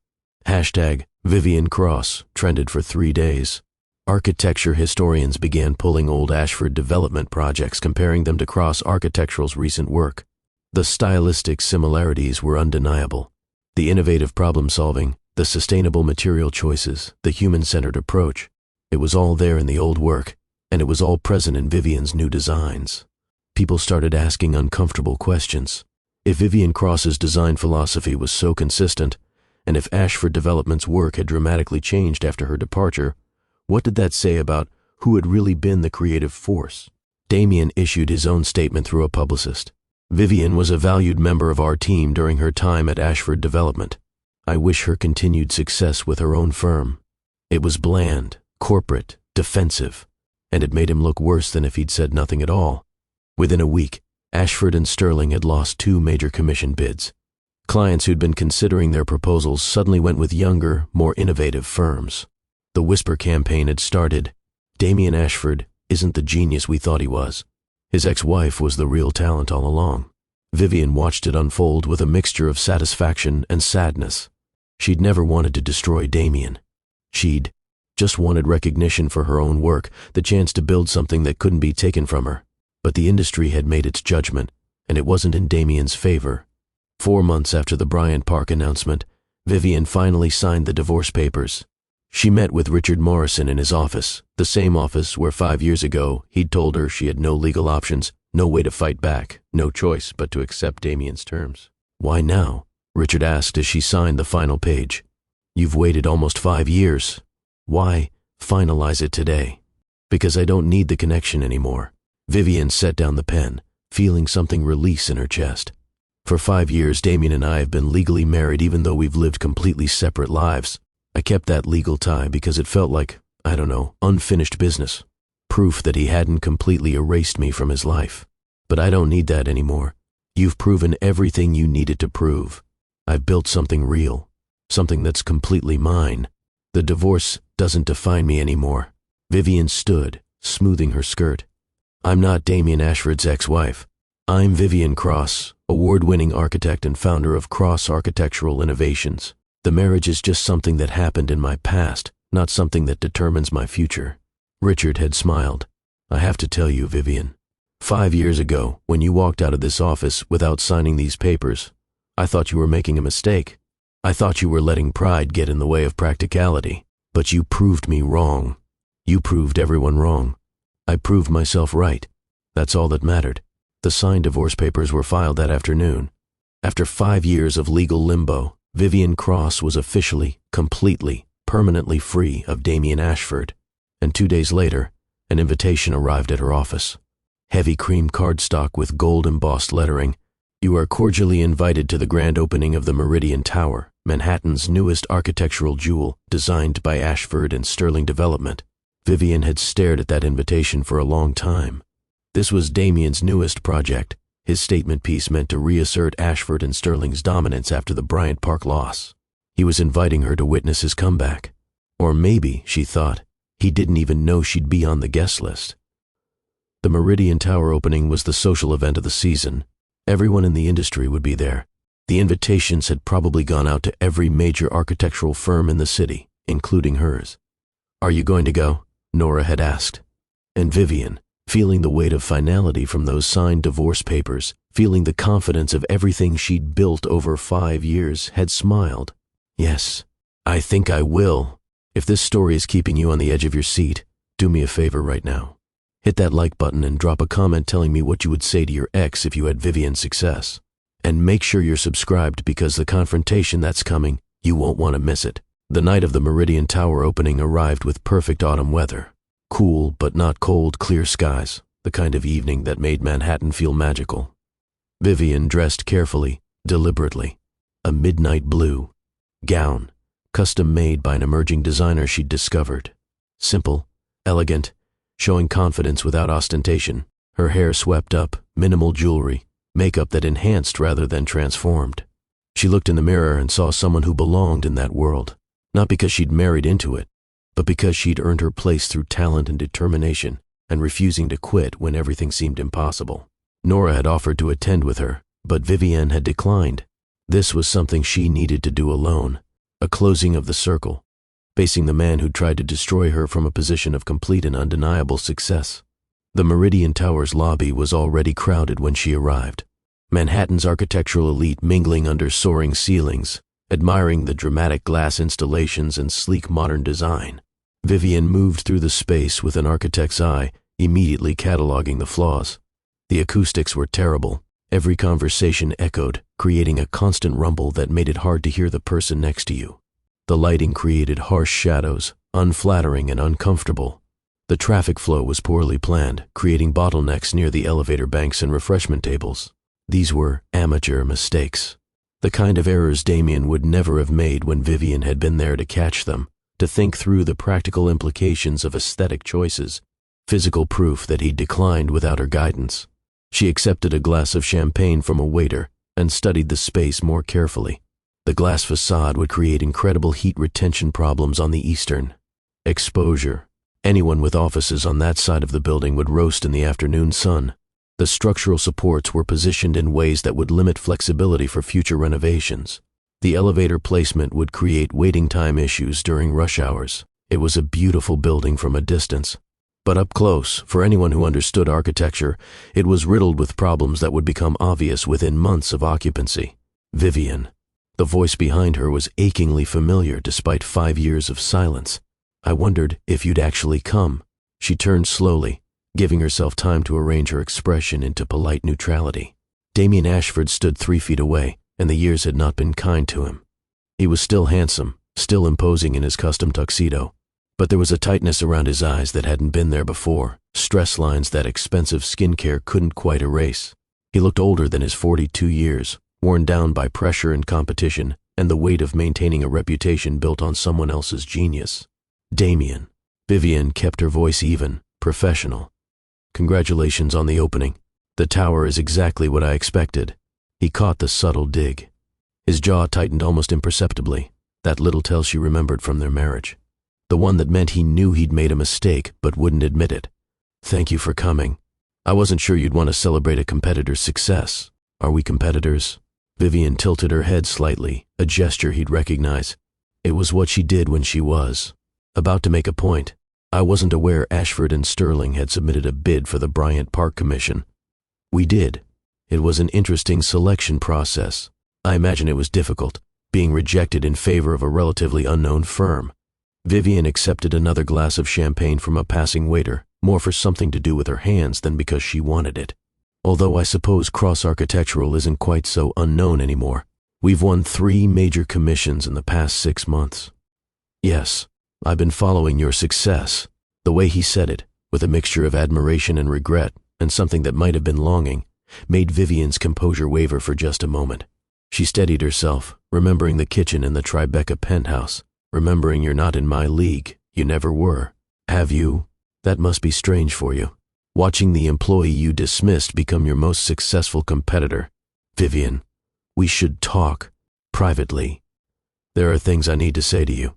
Hashtag Vivian Cross trended for 3 days. Architecture historians began pulling old Ashford Development projects, comparing them to Cross Architectural's recent work. The stylistic similarities were undeniable. The innovative problem-solving, the sustainable material choices, the human-centered approach. It was all there in the old work, and it was all present in Vivian's new designs. People started asking uncomfortable questions. If Vivian Cross's design philosophy was so consistent, and if Ashford Development's work had dramatically changed after her departure, what did that say about who had really been the creative force? Damien issued his own statement through a publicist. Vivian was a valued member of our team during her time at Ashford Development. I wish her continued success with her own firm. It was bland, corporate, defensive, and it made him look worse than if he'd said nothing at all. Within a week, Ashford and Sterling had lost 2 major commission bids. Clients who'd been considering their proposals suddenly went with younger, more innovative firms. The whisper campaign had started. Damien Ashford isn't the genius we thought he was. His ex-wife was the real talent all along. Vivian watched it unfold with a mixture of satisfaction and sadness. She'd never wanted to destroy Damien. She'd just wanted recognition for her own work, the chance to build something that couldn't be taken from her. But the industry had made its judgment, and it wasn't in Damien's favor. 4 months after the Bryant Park announcement, Vivian finally signed the divorce papers. She met with Richard Morrison in his office, the same office where 5 years ago he'd told her she had no legal options, no way to fight back, no choice but to accept Damien's terms. Why now? Richard asked as she signed the final page. You've waited almost 5 years. Why finalize it today? Because I don't need the connection anymore. Vivian set down the pen, feeling something release in her chest. For 5 years, Damien and I have been legally married even though we've lived completely separate lives. I kept that legal tie because it felt like, unfinished business. Proof that he hadn't completely erased me from his life. But I don't need that anymore. You've proven everything you needed to prove. I've built something real. Something that's completely mine. The divorce doesn't define me anymore. Vivian stood, smoothing her skirt. I'm not Damien Ashford's ex-wife. I'm Vivian Cross, award-winning architect and founder of Cross Architectural Innovations. The marriage is just something that happened in my past, not something that determines my future. Richard had smiled. I have to tell you, Vivian, 5 years ago, when you walked out of this office without signing these papers, I thought you were making a mistake. I thought you were letting pride get in the way of practicality. But you proved me wrong. You proved everyone wrong. I proved myself right. That's all that mattered. The signed divorce papers were filed that afternoon. After 5 years of legal limbo, Vivian Cross was officially, completely, permanently free of Damien Ashford. And 2 days later, an invitation arrived at her office. Heavy cream cardstock with gold embossed lettering. You are cordially invited to the grand opening of the Meridian Tower, Manhattan's newest architectural jewel, designed by Ashford and Sterling Development. Vivian had stared at that invitation for a long time. This was Damien's newest project, his statement piece meant to reassert Ashford and Sterling's dominance after the Bryant Park loss. He was inviting her to witness his comeback. Or maybe, she thought, he didn't even know she'd be on the guest list. The Meridian Tower opening was the social event of the season. Everyone in the industry would be there. The invitations had probably gone out to every major architectural firm in the city, including hers. "Are you going to go?" Nora had asked. And Vivian, feeling the weight of finality from those signed divorce papers, feeling the confidence of everything she'd built over 5 years, had smiled. "Yes, I think I will. If this story is keeping you on the edge of your seat, do me a favor right now. Hit that like button and drop a comment telling me what you would say to your ex if you had Vivian's success. And make sure you're subscribed because the confrontation that's coming, you won't want to miss it." The night of the Meridian Tower opening arrived with perfect autumn weather. Cool but not cold, clear skies, the kind of evening that made Manhattan feel magical. Vivian dressed carefully, deliberately. A midnight blue gown, custom made by an emerging designer she'd discovered. Simple, elegant, showing confidence without ostentation. Her hair swept up, minimal jewelry, makeup that enhanced rather than transformed. She looked in the mirror and saw someone who belonged in that world, not because she'd married into it, but because she'd earned her place through talent and determination and refusing to quit when everything seemed impossible. Nora had offered to attend with her, but Vivian had declined. This was something she needed to do alone, a closing of the circle, facing the man who'd tried to destroy her from a position of complete and undeniable success. The Meridian Tower's lobby was already crowded when she arrived. Manhattan's architectural elite mingling under soaring ceilings, admiring the dramatic glass installations and sleek modern design. Vivian moved through the space with an architect's eye, immediately cataloging the flaws. The acoustics were terrible. Every conversation echoed, creating a constant rumble that made it hard to hear the person next to you. The lighting created harsh shadows, unflattering and uncomfortable. The traffic flow was poorly planned, creating bottlenecks near the elevator banks and refreshment tables. These were amateur mistakes, the kind of errors Damien would never have made when Vivian had been there to catch them, to think through the practical implications of aesthetic choices, physical proof that he'd declined without her guidance. She accepted a glass of champagne from a waiter and studied the space more carefully. The glass facade would create incredible heat retention problems on the eastern. Exposure. Anyone with offices on that side of the building would roast in the afternoon sun. The structural supports were positioned in ways that would limit flexibility for future renovations. The elevator placement would create waiting time issues during rush hours. It was a beautiful building from a distance. But up close, for anyone who understood architecture, it was riddled with problems that would become obvious within months of occupancy. Vivian. The voice behind her was achingly familiar despite 5 years of silence. "I wondered if you'd actually come." She turned slowly, giving herself time to arrange her expression into polite neutrality. Damien Ashford stood 3 feet away, and the years had not been kind to him. He was still handsome, still imposing in his custom tuxedo, but there was a tightness around his eyes that hadn't been there before, stress lines that expensive skincare couldn't quite erase. He looked older than his 42 years, worn down by pressure and competition, and the weight of maintaining a reputation built on someone else's genius. Damien. Vivian kept her voice even, professional. "Congratulations on the opening. The tower is exactly what I expected." He caught the subtle dig. His jaw tightened almost imperceptibly, that little tell she remembered from their marriage. The one that meant he knew he'd made a mistake but wouldn't admit it. "Thank you for coming. I wasn't sure you'd want to celebrate a competitor's success. Are we competitors?" Vivian tilted her head slightly, a gesture he'd recognize. It was what she did when she was about to make a point. "I wasn't aware Ashford and Sterling had submitted a bid for the Bryant Park Commission." "We did. It was an interesting selection process. I imagine it was difficult, being rejected in favor of a relatively unknown firm." Vivian accepted another glass of champagne from a passing waiter, more for something to do with her hands than because she wanted it. "Although I suppose cross-architectural isn't quite so unknown anymore. We've won 3 major commissions in the past 6 months." "Yes, I've been following your success." The way he said it, with a mixture of admiration and regret, and something that might have been longing, made Vivian's composure waver for just a moment. She steadied herself, remembering the kitchen in the Tribeca penthouse, remembering you're not in my league, you never were. Have you? That must be strange for you. Watching the employee you dismissed become your most successful competitor. Vivian, we should talk, privately. There are things I need to say to you.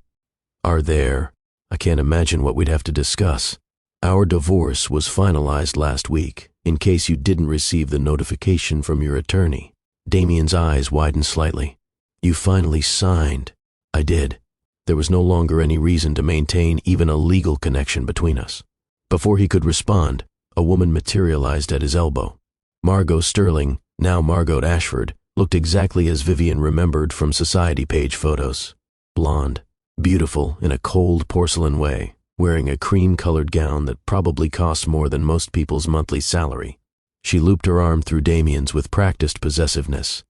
Are there? I can't imagine what we'd have to discuss. Our divorce was finalized last week, in case you didn't receive the notification from your attorney. Damien's eyes widened slightly. You finally signed. I did. There was no longer any reason to maintain even a legal connection between us. Before he could respond, a woman materialized at his elbow. Margot Sterling, now Margot Ashford, looked exactly as Vivian remembered from society page photos. Blonde, beautiful in a cold porcelain way, wearing a cream-colored gown that probably cost more than most people's monthly salary. She looped her arm through Damien's with practiced possessiveness.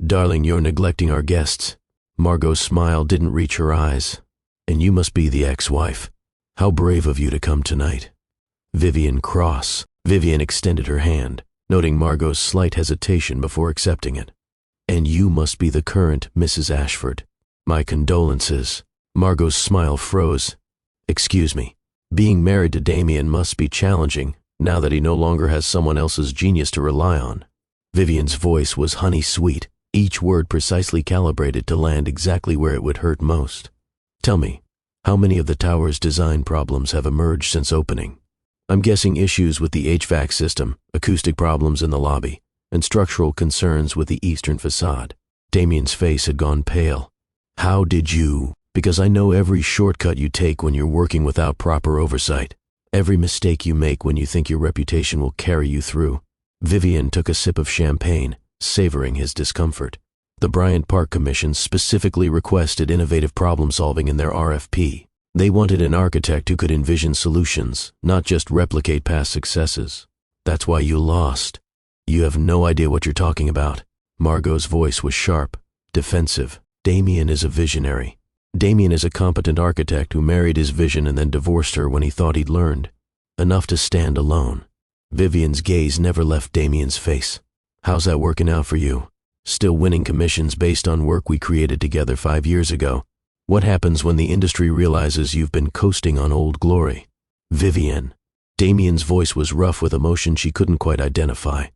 Darling, you're neglecting our guests. Margot's smile didn't reach her eyes. And you must be the ex-wife. How brave of you to come tonight. Vivian extended her hand, noting Margot's slight hesitation before accepting it. And you must be the current Mrs. Ashford. My condolences. Margot's smile froze. Excuse me. Being married to Damien must be challenging, now that he no longer has someone else's genius to rely on. Vivian's voice was honey-sweet, each word precisely calibrated to land exactly where it would hurt most. Tell me, how many of the tower's design problems have emerged since opening? I'm guessing issues with the HVAC system, acoustic problems in the lobby, and structural concerns with the eastern facade. Damien's face had gone pale. How did you? Because I know every shortcut you take when you're working without proper oversight. Every mistake you make when you think your reputation will carry you through. Vivian took a sip of champagne, savoring his discomfort. The Bryant Park Commission specifically requested innovative problem-solving in their RFP. They wanted an architect who could envision solutions, not just replicate past successes. That's why you lost. You have no idea what you're talking about. Margot's voice was sharp, defensive. Damien is a visionary. Damien is a competent architect who married his vision and then divorced her when he thought he'd learned. Enough to stand alone. Vivian's gaze never left Damien's face. How's that working out for you? Still winning commissions based on work we created together 5 years ago. What happens when the industry realizes you've been coasting on old glory? Vivian. Damien's voice was rough with emotion she couldn't quite identify.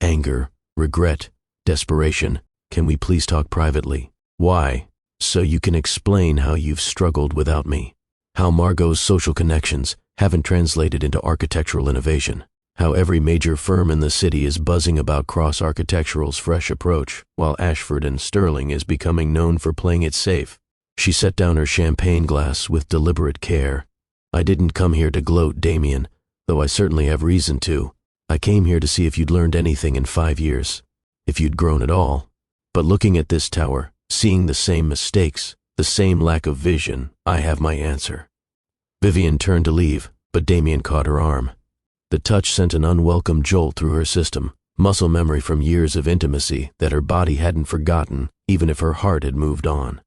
Anger, regret, desperation. Can we please talk privately? Why? So you can explain how you've struggled without me. How Margot's social connections haven't translated into architectural innovation. How every major firm in the city is buzzing about Cross Architectural's fresh approach, while Ashford and Sterling is becoming known for playing it safe. She set down her champagne glass with deliberate care. I didn't come here to gloat, Damien, though I certainly have reason to. I came here to see if you'd learned anything in 5 years. If you'd grown at all. But looking at this tower, seeing the same mistakes, the same lack of vision, I have my answer. Vivian turned to leave, but Damien caught her arm. The touch sent an unwelcome jolt through her system, muscle memory from years of intimacy that her body hadn't forgotten, even if her heart had moved on.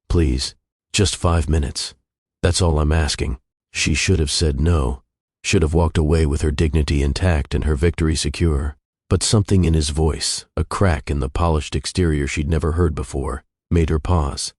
Please, just 5 minutes. That's all I'm asking. She should have said no, should have walked away with her dignity intact and her victory secure. But something in his voice, a crack in the polished exterior she'd never heard before, made her pause.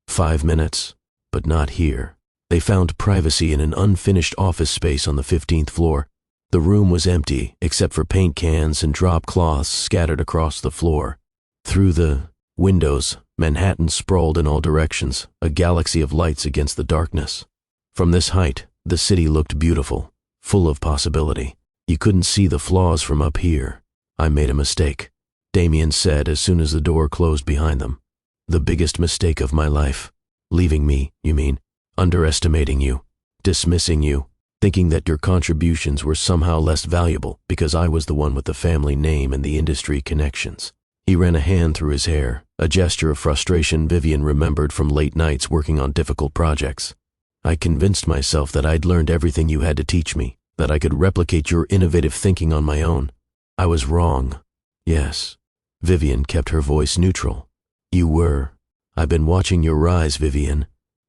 5 minutes, but not here. They found privacy in an unfinished office space on the 15th floor. The room was empty, except for paint cans and drop cloths scattered across the floor. Through the windows, Manhattan sprawled in all directions, a galaxy of lights against the darkness. From this height, the city looked beautiful, full of possibility. You couldn't see the flaws from up here. I made a mistake, Damien said as soon as the door closed behind them. The biggest mistake of my life. Leaving me, you mean? Underestimating you, dismissing you, thinking that your contributions were somehow less valuable because I was the one with the family name and the industry connections. He ran a hand through his hair, a gesture of frustration Vivian remembered from late nights working on difficult projects. I convinced myself that I'd learned everything you had to teach me, that I could replicate your innovative thinking on my own. I was wrong. Yes. Vivian kept her voice neutral. You were. I've been watching your rise, Vivian.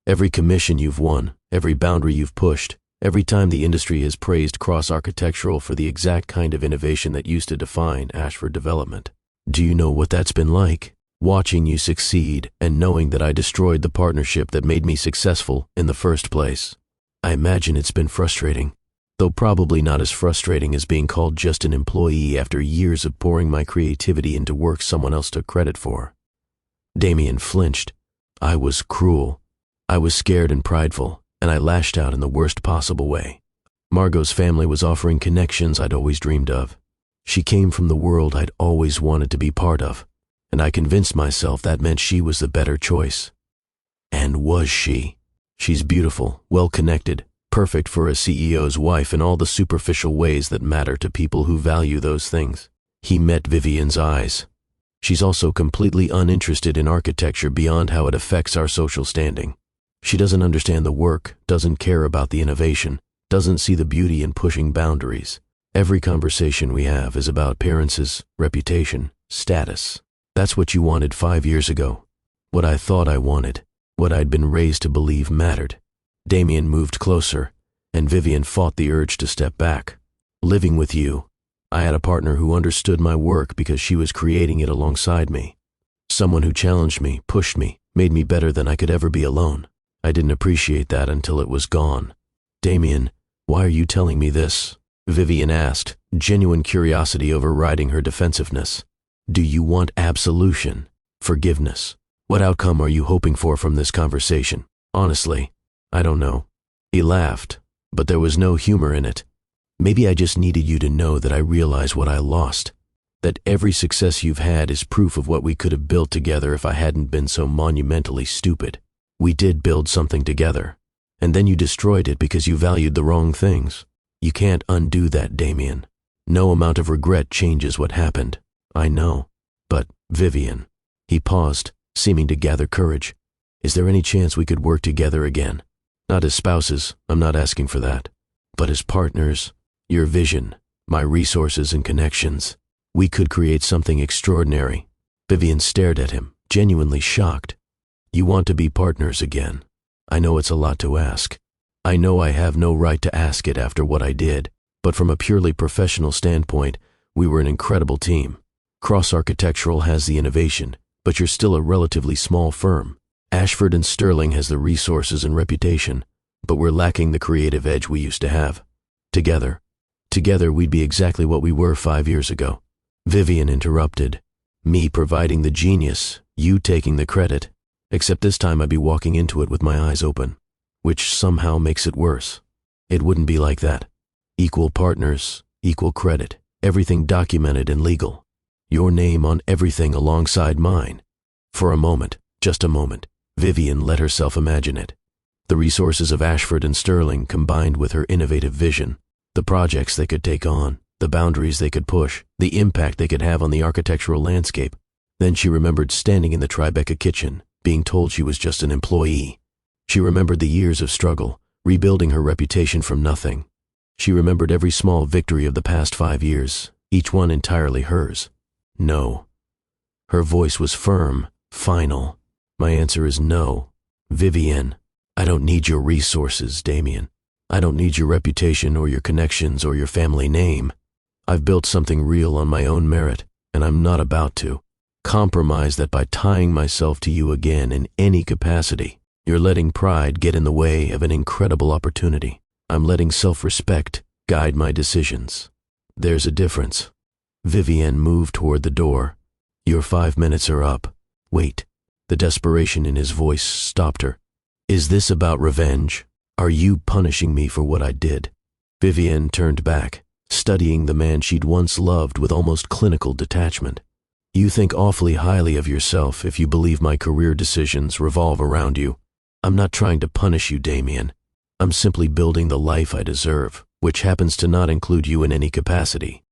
Every commission you've won, every boundary you've pushed, every time the industry has praised Cross Architectural for the exact kind of innovation that used to define Ashford development. Do you know what that's been like? watching you succeed and knowing that I destroyed the partnership that made me successful in the first place. I imagine it's been frustrating, though probably not as frustrating as being called just an employee after years of pouring my creativity into work someone else took credit for. Damien flinched. I was cruel. I was scared and prideful, and I lashed out in the worst possible way. Margot's family was offering connections I'd always dreamed of. She came from the world I'd always wanted to be part of, and I convinced myself that meant she was the better choice. And was she? She's beautiful, well-connected, perfect for a CEO's wife in all the superficial ways that matter to people who value those things. He met Vivian's eyes. She's also completely uninterested in architecture beyond how it affects our social standing. She doesn't understand the work, doesn't care about the innovation, doesn't see the beauty in pushing boundaries. Every conversation we have is about appearances, reputation, status. That's what you wanted 5 years ago. What I thought I wanted, what I'd been raised to believe mattered. Damien moved closer, and Vivian fought the urge to step back. Living with you, I had a partner who understood my work because she was creating it alongside me. Someone who challenged me, pushed me, made me better than I could ever be alone. I didn't appreciate that until it was gone. Damien, why are you telling me this? Vivian asked, genuine curiosity overriding her defensiveness. Do you want absolution? Forgiveness? What outcome are you hoping for from this conversation? Honestly, I don't know. He laughed, but there was no humor in it. Maybe I just needed you to know that I realize what I lost. That every success you've had is proof of what we could have built together if I hadn't been so monumentally stupid. We did build something together, and then you destroyed it because you valued the wrong things. You can't undo that, Damien. No amount of regret changes what happened. I know. But, Vivian. He paused, seeming to gather courage. Is there any chance we could work together again? Not as spouses, I'm not asking for that. But as partners, your vision, my resources and connections. We could create something extraordinary. Vivian stared at him, genuinely shocked. You want to be partners again. I know it's a lot to ask. I know I have no right to ask it after what I did, but from a purely professional standpoint, we were an incredible team. Cross Architectural has the innovation, but you're still a relatively small firm. Ashford and Sterling has the resources and reputation, but we're lacking the creative edge we used to have. Together we'd be exactly what we were 5 years ago. Vivian interrupted. Me providing the genius, you taking the credit. Except this time I'd be walking into it with my eyes open, which somehow makes it worse. It wouldn't be like that. Equal partners, equal credit, everything documented and legal. Your name on everything alongside mine. For a moment, just a moment, Vivian let herself imagine it. The resources of Ashford and Sterling combined with her innovative vision, the projects they could take on, the boundaries they could push, the impact they could have on the architectural landscape. Then she remembered standing in the Tribeca kitchen, being told she was just an employee. She remembered the years of struggle, rebuilding her reputation from nothing. She remembered every small victory of the past 5 years, each one entirely hers. No. Her voice was firm, final. My answer is no. Vivian, I don't need your resources, Damien. I don't need your reputation or your connections or your family name. I've built something real on my own merit, and I'm not about to compromise that by tying myself to you again in any capacity. You're letting pride get in the way of an incredible opportunity. I'm letting self-respect guide my decisions. There's a difference. Vivian moved toward the door. Your 5 minutes are up. Wait. The desperation in his voice stopped her. Is this about revenge? Are you punishing me for what I did? Vivian turned back, studying the man she'd once loved with almost clinical detachment. You think awfully highly of yourself if you believe my career decisions revolve around you. I'm not trying to punish you, Damien. I'm simply building the life I deserve, which happens to not include you in any capacity.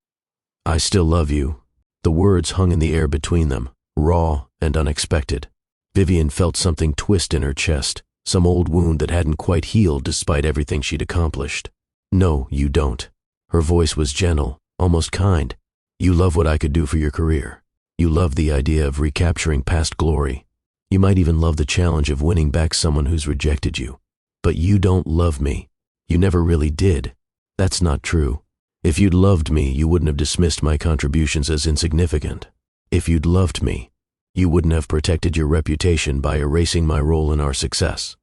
I still love you. The words hung in the air between them, raw and unexpected. Vivian felt something twist in her chest, some old wound that hadn't quite healed despite everything she'd accomplished. No, you don't. Her voice was gentle, almost kind. You love what I could do for your career. You love the idea of recapturing past glory. You might even love the challenge of winning back someone who's rejected you. But you don't love me. You never really did. That's not true. If you'd loved me, you wouldn't have dismissed my contributions as insignificant. If you'd loved me, You wouldn't have protected your reputation by erasing my role in our success.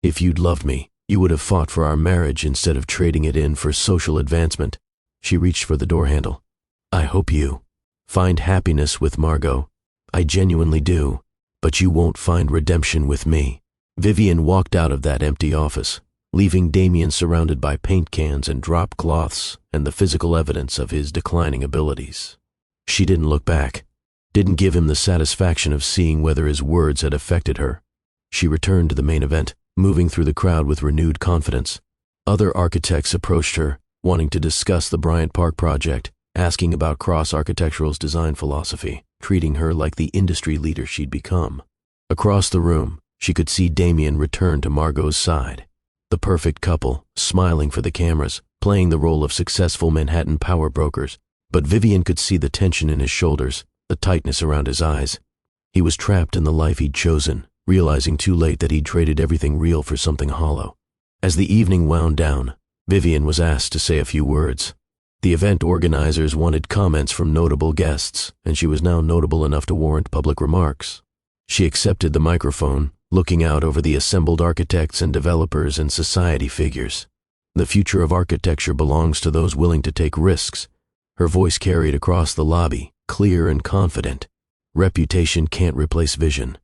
If you'd loved me, you would have fought for our marriage instead of trading it in for social advancement." She reached for the door handle. "I hope you find happiness with Margot. I genuinely do, but you won't find redemption with me." Vivian walked out of that empty office, leaving Damien surrounded by paint cans and drop cloths and the physical evidence of his declining abilities. She didn't look back, didn't give him the satisfaction of seeing whether his words had affected her. She returned to the main event, moving through the crowd with renewed confidence. Other architects approached her, wanting to discuss the Bryant Park project, asking about Cross Architectural's design philosophy, treating her like the industry leader she'd become. Across the room, she could see Damien return to Margot's side. The perfect couple, smiling for the cameras, playing the role of successful Manhattan power brokers. But Vivian could see the tension in his shoulders, the tightness around his eyes. He was trapped in the life he'd chosen, realizing too late that he'd traded everything real for something hollow. As the evening wound down, Vivian was asked to say a few words. The event organizers wanted comments from notable guests, and she was now notable enough to warrant public remarks. She accepted the microphone, looking out over the assembled architects and developers and society figures. The future of architecture belongs to those willing to take risks. Her voice carried across the lobby, clear and confident. Reputation can't replace vision.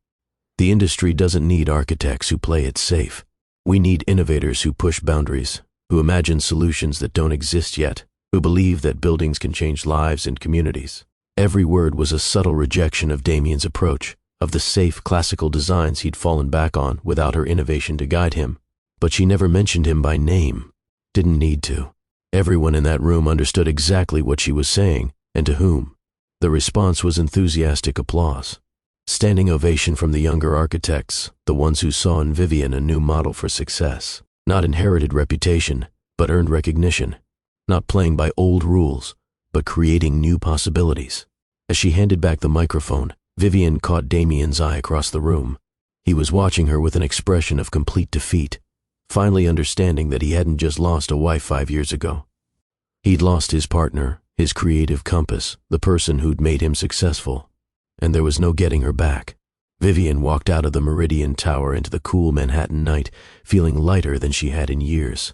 The industry doesn't need architects who play it safe. We need innovators who push boundaries, who imagine solutions that don't exist yet, who believe that buildings can change lives and communities. Every word was a subtle rejection of Damien's approach, of the safe classical designs he'd fallen back on without her innovation to guide him. But she never mentioned him by name. Didn't need to. Everyone in that room understood exactly what she was saying, and to whom. The response was enthusiastic applause. Standing ovation from the younger architects, the ones who saw in Vivian a new model for success. Not inherited reputation, but earned recognition. Not playing by old rules, but creating new possibilities. As she handed back the microphone, Vivian caught Damien's eye across the room. He was watching her with an expression of complete defeat, finally understanding that he hadn't just lost a wife 5 years ago. He'd lost his partner, his creative compass, the person who'd made him successful. And there was no getting her back. Vivian walked out of the Meridian Tower into the cool Manhattan night, feeling lighter than she had in years.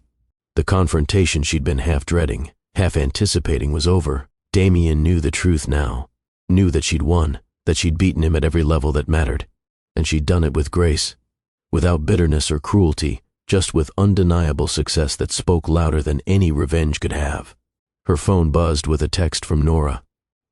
The confrontation she'd been half dreading, half anticipating was over. Damien knew the truth now, knew that she'd won, that she'd beaten him at every level that mattered. And she'd done it with grace, without bitterness or cruelty, just with undeniable success that spoke louder than any revenge could have. Her phone buzzed with a text from Nora.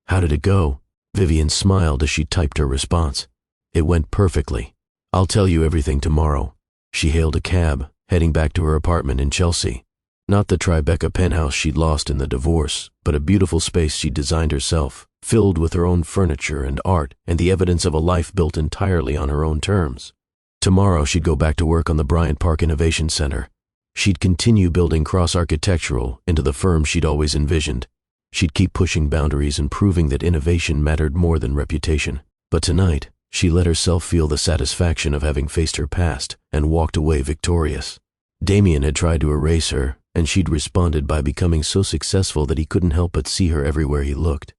"How did it go?" Vivian smiled as she typed her response. "It went perfectly. I'll tell you everything tomorrow." She hailed a cab, heading back to her apartment in Chelsea. Not the Tribeca penthouse she'd lost in the divorce, but a beautiful space she'd designed herself, filled with her own furniture and art and the evidence of a life built entirely on her own terms. Tomorrow she'd go back to work on the Bryant Park Innovation Center. She'd continue building Cross Architectural into the firm she'd always envisioned. She'd keep pushing boundaries and proving that innovation mattered more than reputation. But tonight, she let herself feel the satisfaction of having faced her past and walked away victorious. Damien had tried to erase her, and she'd responded by becoming so successful that he couldn't help but see her everywhere he looked.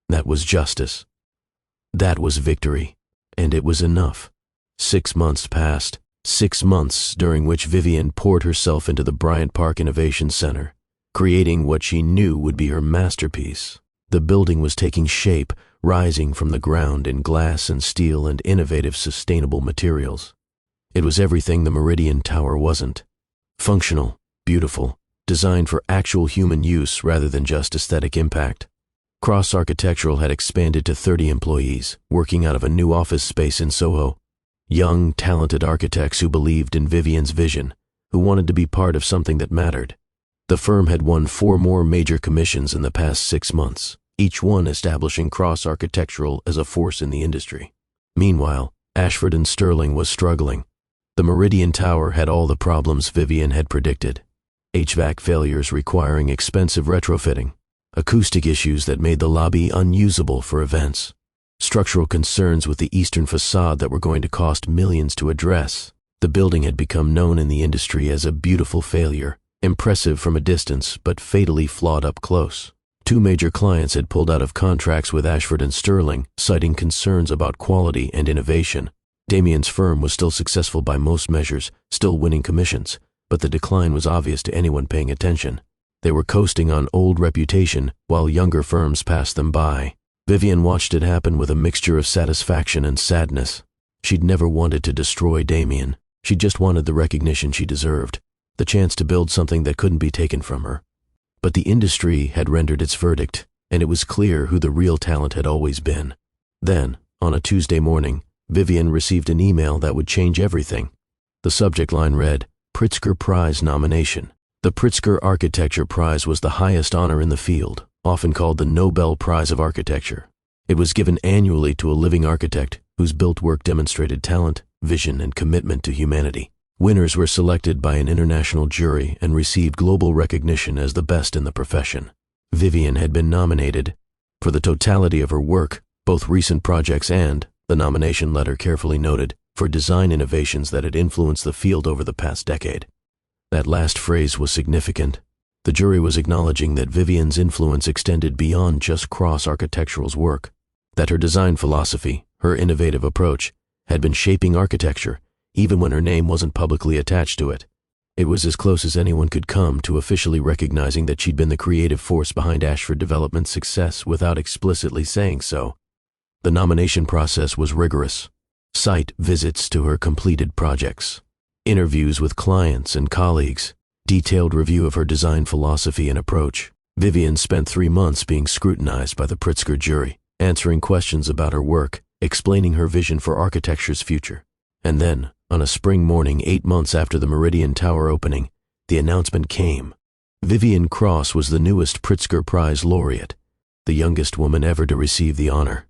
That was justice. That was victory. And it was enough. 6 months passed. 6 months during which Vivian poured herself into the Bryant Park Innovation Center, creating what she knew would be her masterpiece. The building was taking shape, rising from the ground in glass and steel and innovative sustainable materials. It was everything the Meridian Tower wasn't. Functional, beautiful, designed for actual human use rather than just aesthetic impact. Cross Architectural had expanded to 30 employees, working out of a new office space in Soho. Young, talented architects who believed in Vivian's vision, who wanted to be part of something that mattered. The firm had won 4 more major commissions in the past 6 months, each one establishing Cross Architectural as a force in the industry. Meanwhile, Ashford and Sterling was struggling. The Meridian Tower had all the problems Vivian had predicted. HVAC failures requiring expensive retrofitting, acoustic issues that made the lobby unusable for events, structural concerns with the eastern facade that were going to cost millions to address. The building had become known in the industry as a beautiful failure, impressive from a distance but fatally flawed up close. Two major clients had pulled out of contracts with Ashford and Sterling, citing concerns about quality and innovation. Damien's firm was still successful by most measures, still winning commissions, but the decline was obvious to anyone paying attention. They were coasting on old reputation while younger firms passed them by. Vivian watched it happen with a mixture of satisfaction and sadness. She'd never wanted to destroy Damien. She just wanted the recognition she deserved, the chance to build something that couldn't be taken from her. But the industry had rendered its verdict, and it was clear who the real talent had always been. Then, on a Tuesday morning, Vivian received an email that would change everything. The subject line read, Pritzker Prize nomination. The Pritzker Architecture Prize was the highest honor in the field, often called the Nobel Prize of Architecture. It was given annually to a living architect whose built work demonstrated talent, vision, and commitment to humanity. Winners were selected by an international jury and received global recognition as the best in the profession. Vivian had been nominated for the totality of her work, both recent projects and, the nomination letter carefully noted, for design innovations that had influenced the field over the past decade. That last phrase was significant. The jury was acknowledging that Vivian's influence extended beyond just cross-architectural's work, that her design philosophy, her innovative approach, had been shaping architecture, even when her name wasn't publicly attached to it. It was as close as anyone could come to officially recognizing that she'd been the creative force behind Ashford Development's success without explicitly saying so. The nomination process was rigorous. Site visits to her completed projects, interviews with clients and colleagues, detailed review of her design philosophy and approach. Vivian spent 3 months being scrutinized by the Pritzker jury, answering questions about her work, explaining her vision for architecture's future. And then, on a spring morning 8 months after the Meridian Tower opening, the announcement came. Vivian Cross was the newest Pritzker Prize laureate, the youngest woman ever to receive the honor.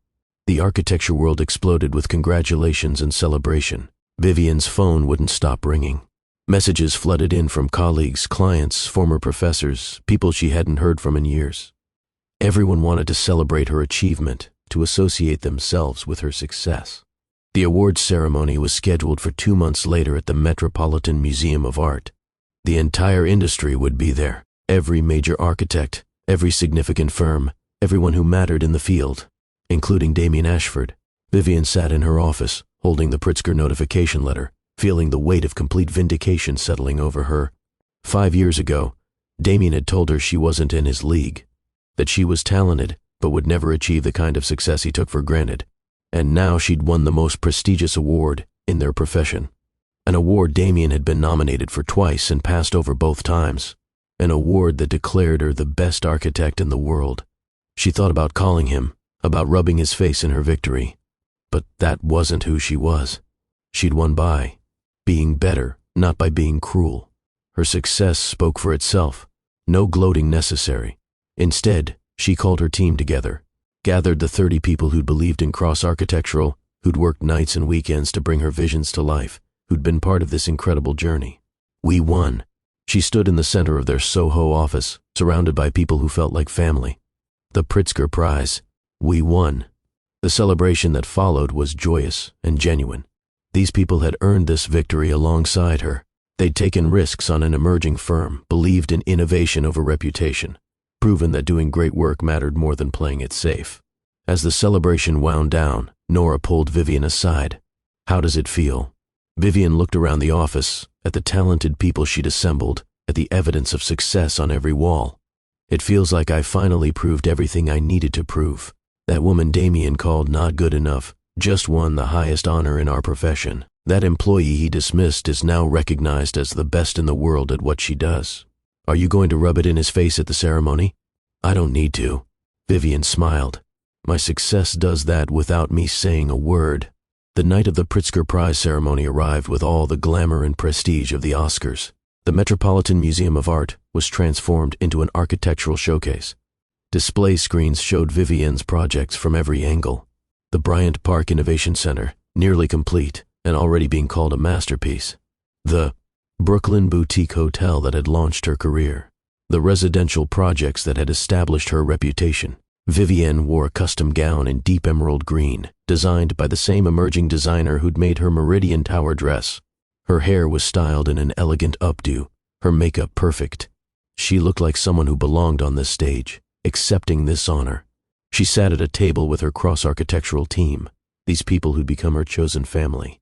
The architecture world exploded with congratulations and celebration. Vivian's phone wouldn't stop ringing. Messages flooded in from colleagues, clients, former professors, people she hadn't heard from in years. Everyone wanted to celebrate her achievement, to associate themselves with her success. The awards ceremony was scheduled for 2 months later at the Metropolitan Museum of Art. The entire industry would be there. Every major architect, every significant firm, everyone who mattered in the field, including Damien Ashford. Vivian sat in her office, holding the Pritzker notification letter, feeling the weight of complete vindication settling over her. 5 years ago, Damien had told her she wasn't in his league, that she was talented but would never achieve the kind of success he took for granted. And now she'd won the most prestigious award in their profession. An award Damien had been nominated for twice and passed over both times. An award that declared her the best architect in the world. She thought about calling him, about rubbing his face in her victory. But that wasn't who she was. She'd won by being better, not by being cruel. Her success spoke for itself. No gloating necessary. Instead, she called her team together, gathered the 30 people who'd believed in cross-architectural, who'd worked nights and weekends to bring her visions to life, who'd been part of this incredible journey. We won. She stood in the center of their Soho office, surrounded by people who felt like family. The Pritzker Prize. We won. The celebration that followed was joyous and genuine. These people had earned this victory alongside her. They'd taken risks on an emerging firm, believed in innovation over reputation, proven that doing great work mattered more than playing it safe. As the celebration wound down, Nora pulled Vivian aside. How does it feel? Vivian looked around the office, at the talented people she'd assembled, at the evidence of success on every wall. It feels like I finally proved everything I needed to prove. That woman Damien called not good enough just won the highest honor in our profession. That employee he dismissed is now recognized as the best in the world at what she does. Are you going to rub it in his face at the ceremony? I don't need to. Vivian smiled. My success does that without me saying a word. The night of the Pritzker Prize ceremony arrived with all the glamour and prestige of the Oscars. The Metropolitan Museum of Art was transformed into an architectural showcase. Display screens showed Vivian's projects from every angle. The Bryant Park Innovation Center, nearly complete and already being called a masterpiece. The Brooklyn boutique hotel that had launched her career. The residential projects that had established her reputation. Vivian wore a custom gown in deep emerald green, designed by the same emerging designer who'd made her Meridian Tower dress. Her hair was styled in an elegant updo, her makeup perfect. She looked like someone who belonged on this stage. accepting this honor. She sat at a table with her cross-architectural team, these people who'd become her chosen family.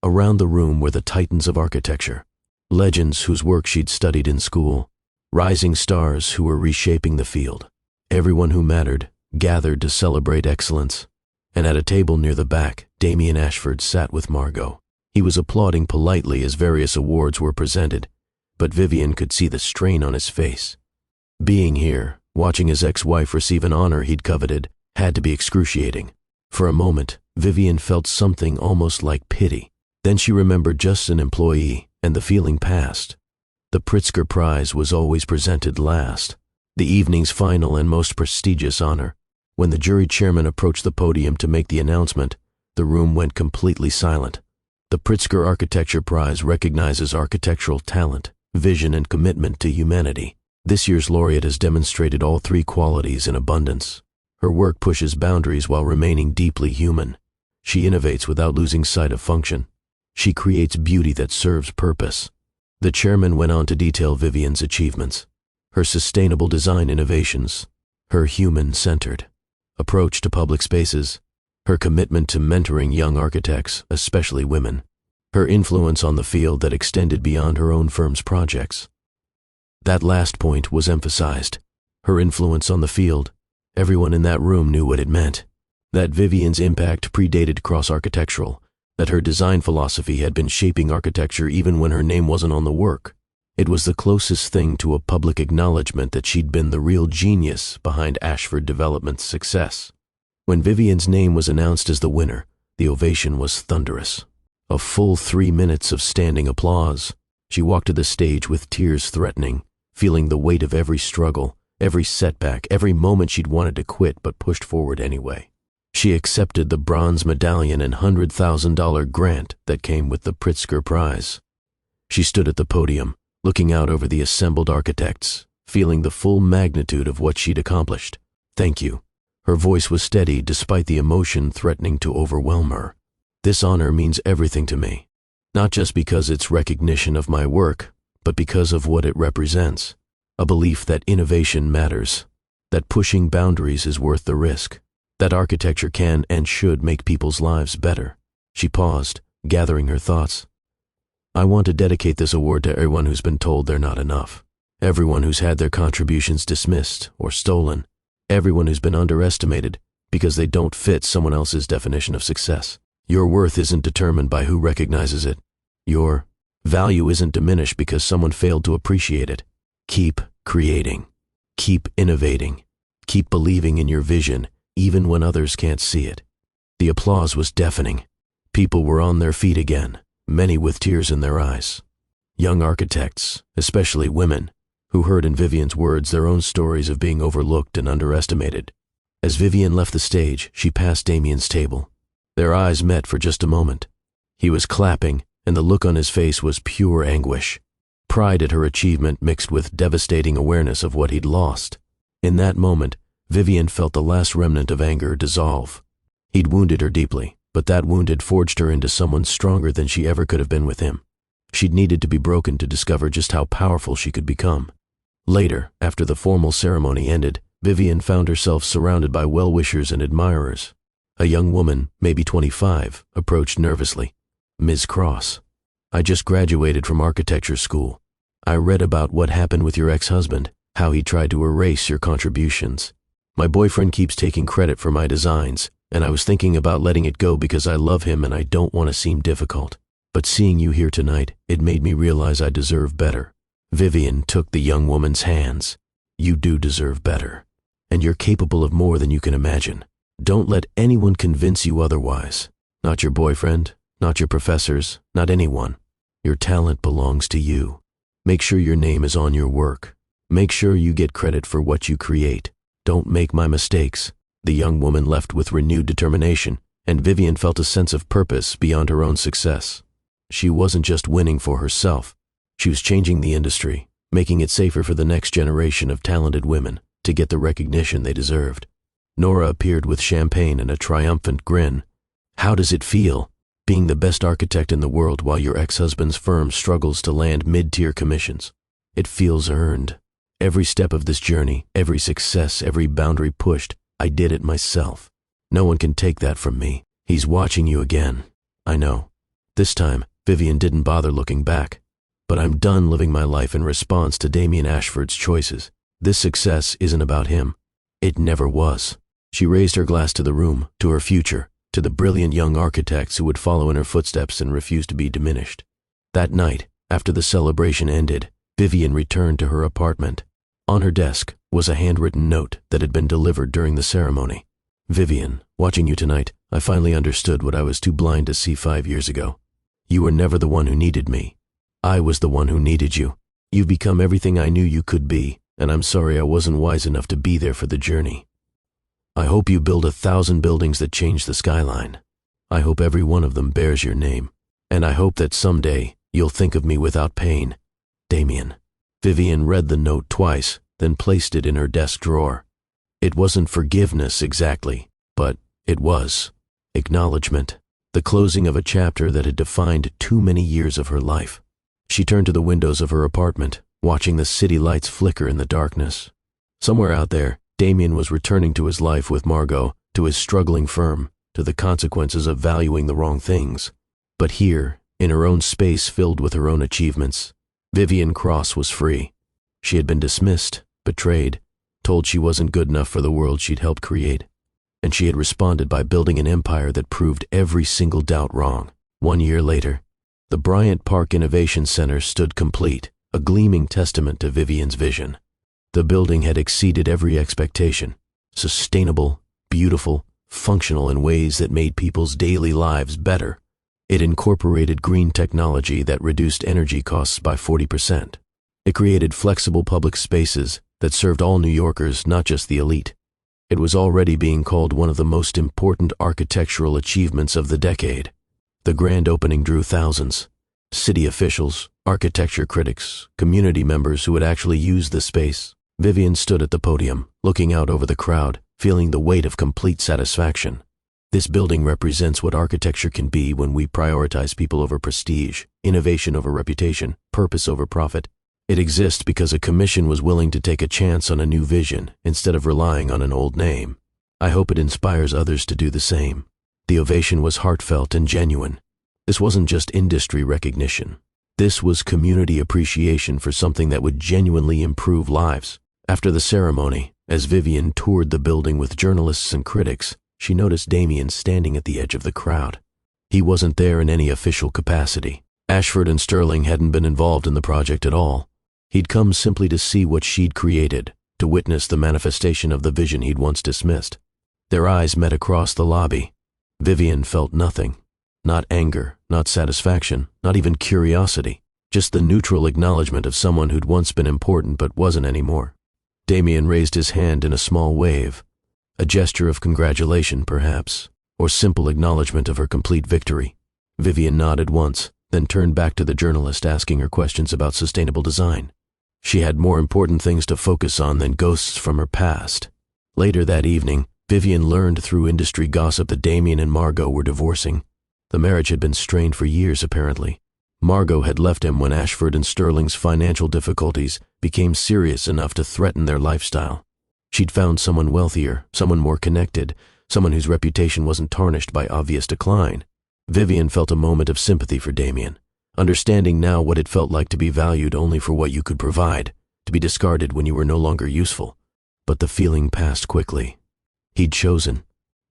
Around the room were the titans of architecture, legends whose work she'd studied in school, rising stars who were reshaping the field. Everyone who mattered gathered to celebrate excellence. And at a table near the back, Damien Ashford sat with Margot. He was applauding politely as various awards were presented, but Vivian could see the strain on his face. Being here, watching his ex-wife receive an honor he'd coveted, had to be excruciating. For a moment, Vivian felt something almost like pity. Then she remembered just an employee, and the feeling passed. The Pritzker Prize was always presented last, the evening's final and most prestigious honor. When the jury chairman approached the podium to make the announcement, the room went completely silent. The Pritzker Architecture Prize recognizes architectural talent, vision, and commitment to humanity. This year's laureate has demonstrated all three qualities in abundance. Her work pushes boundaries while remaining deeply human. She innovates without losing sight of function. She creates beauty that serves purpose. The chairman went on to detail Vivian's achievements, her sustainable design innovations, her human-centered approach to public spaces, her commitment to mentoring young architects, especially women, her influence on the field that extended beyond her own firm's projects. That last point was emphasized. Her influence on the field. Everyone in that room knew what it meant. That Vivian's impact predated cross-architectural, that her design philosophy had been shaping architecture even when her name wasn't on the work. It was the closest thing to a public acknowledgement that she'd been the real genius behind Ashford Development's success. When Vivian's name was announced as the winner, the ovation was thunderous. A full 3 minutes of standing applause. She walked to the stage with tears threatening, feeling the weight of every struggle, every setback, every moment she'd wanted to quit but pushed forward anyway. She accepted the bronze medallion and $100,000 grant that came with the Pritzker Prize. She stood at the podium, looking out over the assembled architects, feeling the full magnitude of what she'd accomplished. "Thank you." Her voice was steady despite the emotion threatening to overwhelm her. "This honor means everything to me, not just because it's recognition of my work, but because of what it represents. A belief that innovation matters, that pushing boundaries is worth the risk, that architecture can and should make people's lives better." She paused, gathering her thoughts. "I want to dedicate this award to everyone who's been told they're not enough, everyone who's had their contributions dismissed or stolen, everyone who's been underestimated because they don't fit someone else's definition of success. Your worth isn't determined by who recognizes it. Your value isn't diminished because someone failed to appreciate it. Keep creating. Keep innovating. Keep believing in your vision, even when others can't see it." The applause was deafening. People were on their feet again, many with tears in their eyes. Young architects, especially women, who heard in Vivian's words their own stories of being overlooked and underestimated. As Vivian left the stage, she passed Damien's table. Their eyes met for just a moment. He was clapping, and the look on his face was pure anguish. Pride at her achievement mixed with devastating awareness of what he'd lost. In that moment, Vivian felt the last remnant of anger dissolve. He'd wounded her deeply, but that wound had forged her into someone stronger than she ever could have been with him. She'd needed to be broken to discover just how powerful she could become. Later, after the formal ceremony ended, Vivian found herself surrounded by well-wishers and admirers. A young woman, maybe 25, approached nervously. "Ms. Cross, I just graduated from architecture school. I read about what happened with your ex-husband, how he tried to erase your contributions. My boyfriend keeps taking credit for my designs, and I was thinking about letting it go because I love him and I don't want to seem difficult. But seeing you here tonight, it made me realize I deserve better." Vivian took the young woman's hands. "You do deserve better, and you're capable of more than you can imagine. Don't let anyone convince you otherwise. Not your boyfriend, not your professors, not anyone. Your talent belongs to you. Make sure your name is on your work. Make sure you get credit for what you create. Don't make my mistakes." The young woman left with renewed determination, and Vivian felt a sense of purpose beyond her own success. She wasn't just winning for herself. She was changing the industry, making it safer for the next generation of talented women to get the recognition they deserved. Nora appeared with champagne and a triumphant grin. "How does it feel, being the best architect in the world while your ex-husband's firm struggles to land mid-tier commissions?" "It feels earned. Every step of this journey, every success, every boundary pushed, I did it myself. No one can take that from me. He's watching you again. I know. This time, Vivian didn't bother looking back. But I'm done living my life in response to Damien Ashford's choices. This success isn't about him. It never was. She raised her glass to the room, to her future, to the brilliant young architects who would follow in her footsteps and refuse to be diminished. That night, after the celebration ended, Vivian returned to her apartment. On her desk was a handwritten note that had been delivered during the ceremony. Vivian, watching you tonight, I finally understood what I was too blind to see 5 years ago. You were never the one who needed me. I was the one who needed you. You've become everything I knew you could be, and I'm sorry I wasn't wise enough to be there for the journey. I hope you build 1,000 buildings that change the skyline. I hope every one of them bears your name. And I hope that someday you'll think of me without pain. Damien. Vivian read the note twice, then placed it in her desk drawer. It wasn't forgiveness exactly, but it was acknowledgement, the closing of a chapter that had defined too many years of her life. She turned to the windows of her apartment, watching the city lights flicker in the darkness. Somewhere out there, Damien was returning to his life with Margot, to his struggling firm, to the consequences of valuing the wrong things. But here, in her own space filled with her own achievements, Vivian Cross was free. She had been dismissed, betrayed, told she wasn't good enough for the world she'd helped create. And she had responded by building an empire that proved every single doubt wrong. 1 year later, the Bryant Park Innovation Center stood complete, a gleaming testament to Vivian's vision. The building had exceeded every expectation, sustainable, beautiful, functional in ways that made people's daily lives better. It incorporated green technology that reduced energy costs by 40%. It created flexible public spaces that served all New Yorkers, not just the elite. It was already being called one of the most important architectural achievements of the decade. The grand opening drew thousands. City officials, architecture critics, community members who had actually used the space. Vivian stood at the podium, looking out over the crowd, feeling the weight of complete satisfaction. This building represents what architecture can be when we prioritize people over prestige, innovation over reputation, purpose over profit. It exists because a commission was willing to take a chance on a new vision instead of relying on an old name. I hope it inspires others to do the same. The ovation was heartfelt and genuine. This wasn't just industry recognition. This was community appreciation for something that would genuinely improve lives. After the ceremony, as Vivian toured the building with journalists and critics, she noticed Damien standing at the edge of the crowd. He wasn't there in any official capacity. Ashford and Sterling hadn't been involved in the project at all. He'd come simply to see what she'd created, to witness the manifestation of the vision he'd once dismissed. Their eyes met across the lobby. Vivian felt nothing. Not anger, not satisfaction, not even curiosity. Just the neutral acknowledgement of someone who'd once been important but wasn't anymore. Damien raised his hand in a small wave. A gesture of congratulation, perhaps, or simple acknowledgement of her complete victory. Vivian nodded once, then turned back to the journalist asking her questions about sustainable design. She had more important things to focus on than ghosts from her past. Later that evening, Vivian learned through industry gossip that Damien and Margot were divorcing. The marriage had been strained for years, apparently. Margot had left him when Ashford and Sterling's financial difficulties became serious enough to threaten their lifestyle. She'd found someone wealthier, someone more connected, someone whose reputation wasn't tarnished by obvious decline. Vivian felt a moment of sympathy for Damien, understanding now what it felt like to be valued only for what you could provide, to be discarded when you were no longer useful. But the feeling passed quickly. He'd chosen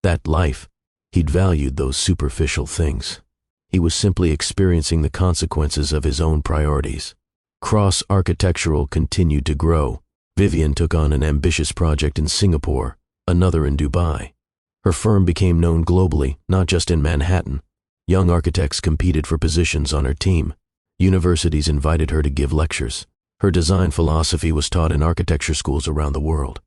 that life. He'd valued those superficial things. He was simply experiencing the consequences of his own priorities. Cross Architectural continued to grow. Vivian took on an ambitious project in Singapore, another in Dubai. Her firm became known globally, not just in Manhattan. Young architects competed for positions on her team. Universities invited her to give lectures. Her design philosophy was taught in architecture schools around the world.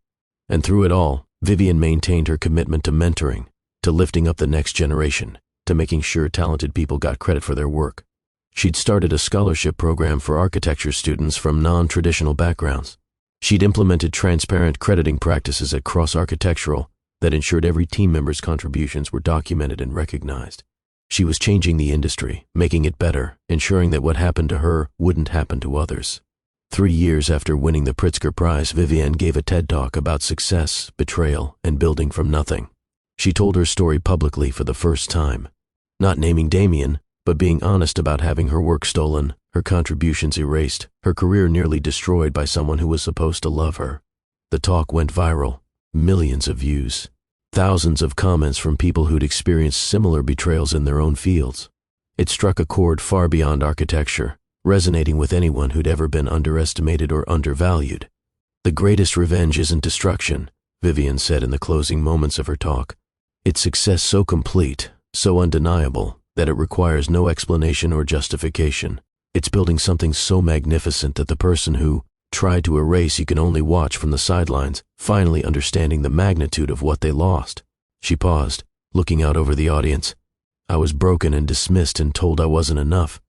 And through it all, Vivian maintained her commitment to mentoring, to lifting up the next generation, to making sure talented people got credit for their work. She'd started a scholarship program for architecture students from non-traditional backgrounds. She'd implemented transparent crediting practices at Cross Architectural that ensured every team member's contributions were documented and recognized. She was changing the industry, making it better, ensuring that what happened to her wouldn't happen to others. 3 years after winning the Pritzker Prize, Vivienne gave a TED Talk about success, betrayal, and building from nothing. She told her story publicly for the first time, not naming Damien, but being honest about having her work stolen, her contributions erased, her career nearly destroyed by someone who was supposed to love her. The talk went viral, millions of views, thousands of comments from people who'd experienced similar betrayals in their own fields. It struck a chord far beyond architecture, resonating with anyone who'd ever been underestimated or undervalued. The greatest revenge isn't destruction, Vivienne said in the closing moments of her talk. It's success so complete, so undeniable, that it requires no explanation or justification. It's building something so magnificent that the person who tried to erase you can only watch from the sidelines, finally understanding the magnitude of what they lost. She paused, looking out over the audience. I was broken and dismissed and told I wasn't enough,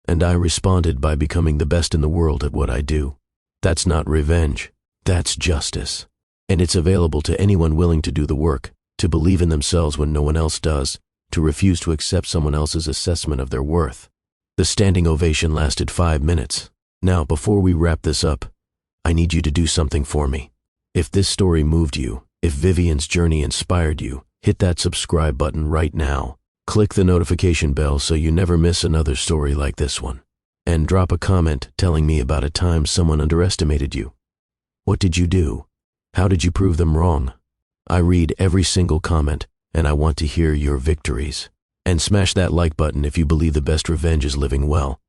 and I responded by becoming the best in the world at what I do. That's not revenge, that's justice. And it's available to anyone willing to do the work, to believe in themselves when no one else does, to refuse to accept someone else's assessment of their worth. The standing ovation lasted 5 minutes. Now, before we wrap this up, I need you to do something for me. If this story moved you, if Vivienne's journey inspired you, hit that subscribe button right now. Click the notification bell so you never miss another story like this one. And drop a comment telling me about a time someone underestimated you. What did you do? How did you prove them wrong? I read every single comment, and I want to hear your victories. And smash that like button if you believe the best revenge is living well.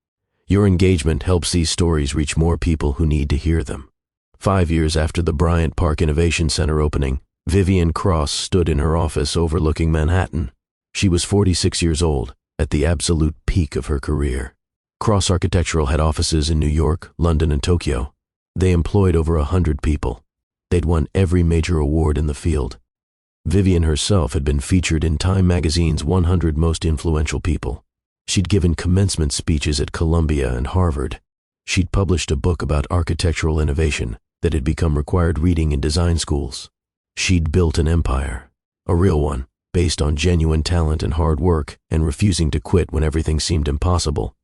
Your engagement helps these stories reach more people who need to hear them. 5 years after the Bryant Park Innovation Center opening, Vivienne Cross stood in her office overlooking Manhattan. She was 46 years old, at the absolute peak of her career. Cross Architectural had offices in New York, London, and Tokyo. They employed over 100 people. They'd won every major award in the field. Vivienne herself had been featured in Time magazine's 100 Most Influential People. She'd given commencement speeches at Columbia and Harvard. She'd published a book about architectural innovation that had become required reading in design schools. She'd built an empire, a real one, based on genuine talent and hard work and refusing to quit when everything seemed impossible.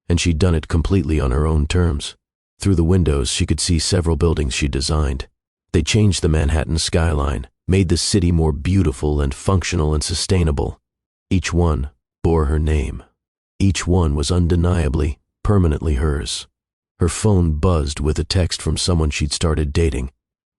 And she'd done it completely on her own terms. Through the windows, she could see several buildings she'd designed. They changed the Manhattan skyline, made the city more beautiful and functional and sustainable. Each one bore her name. Each one was undeniably, permanently hers. Her phone buzzed with a text from someone she'd started dating.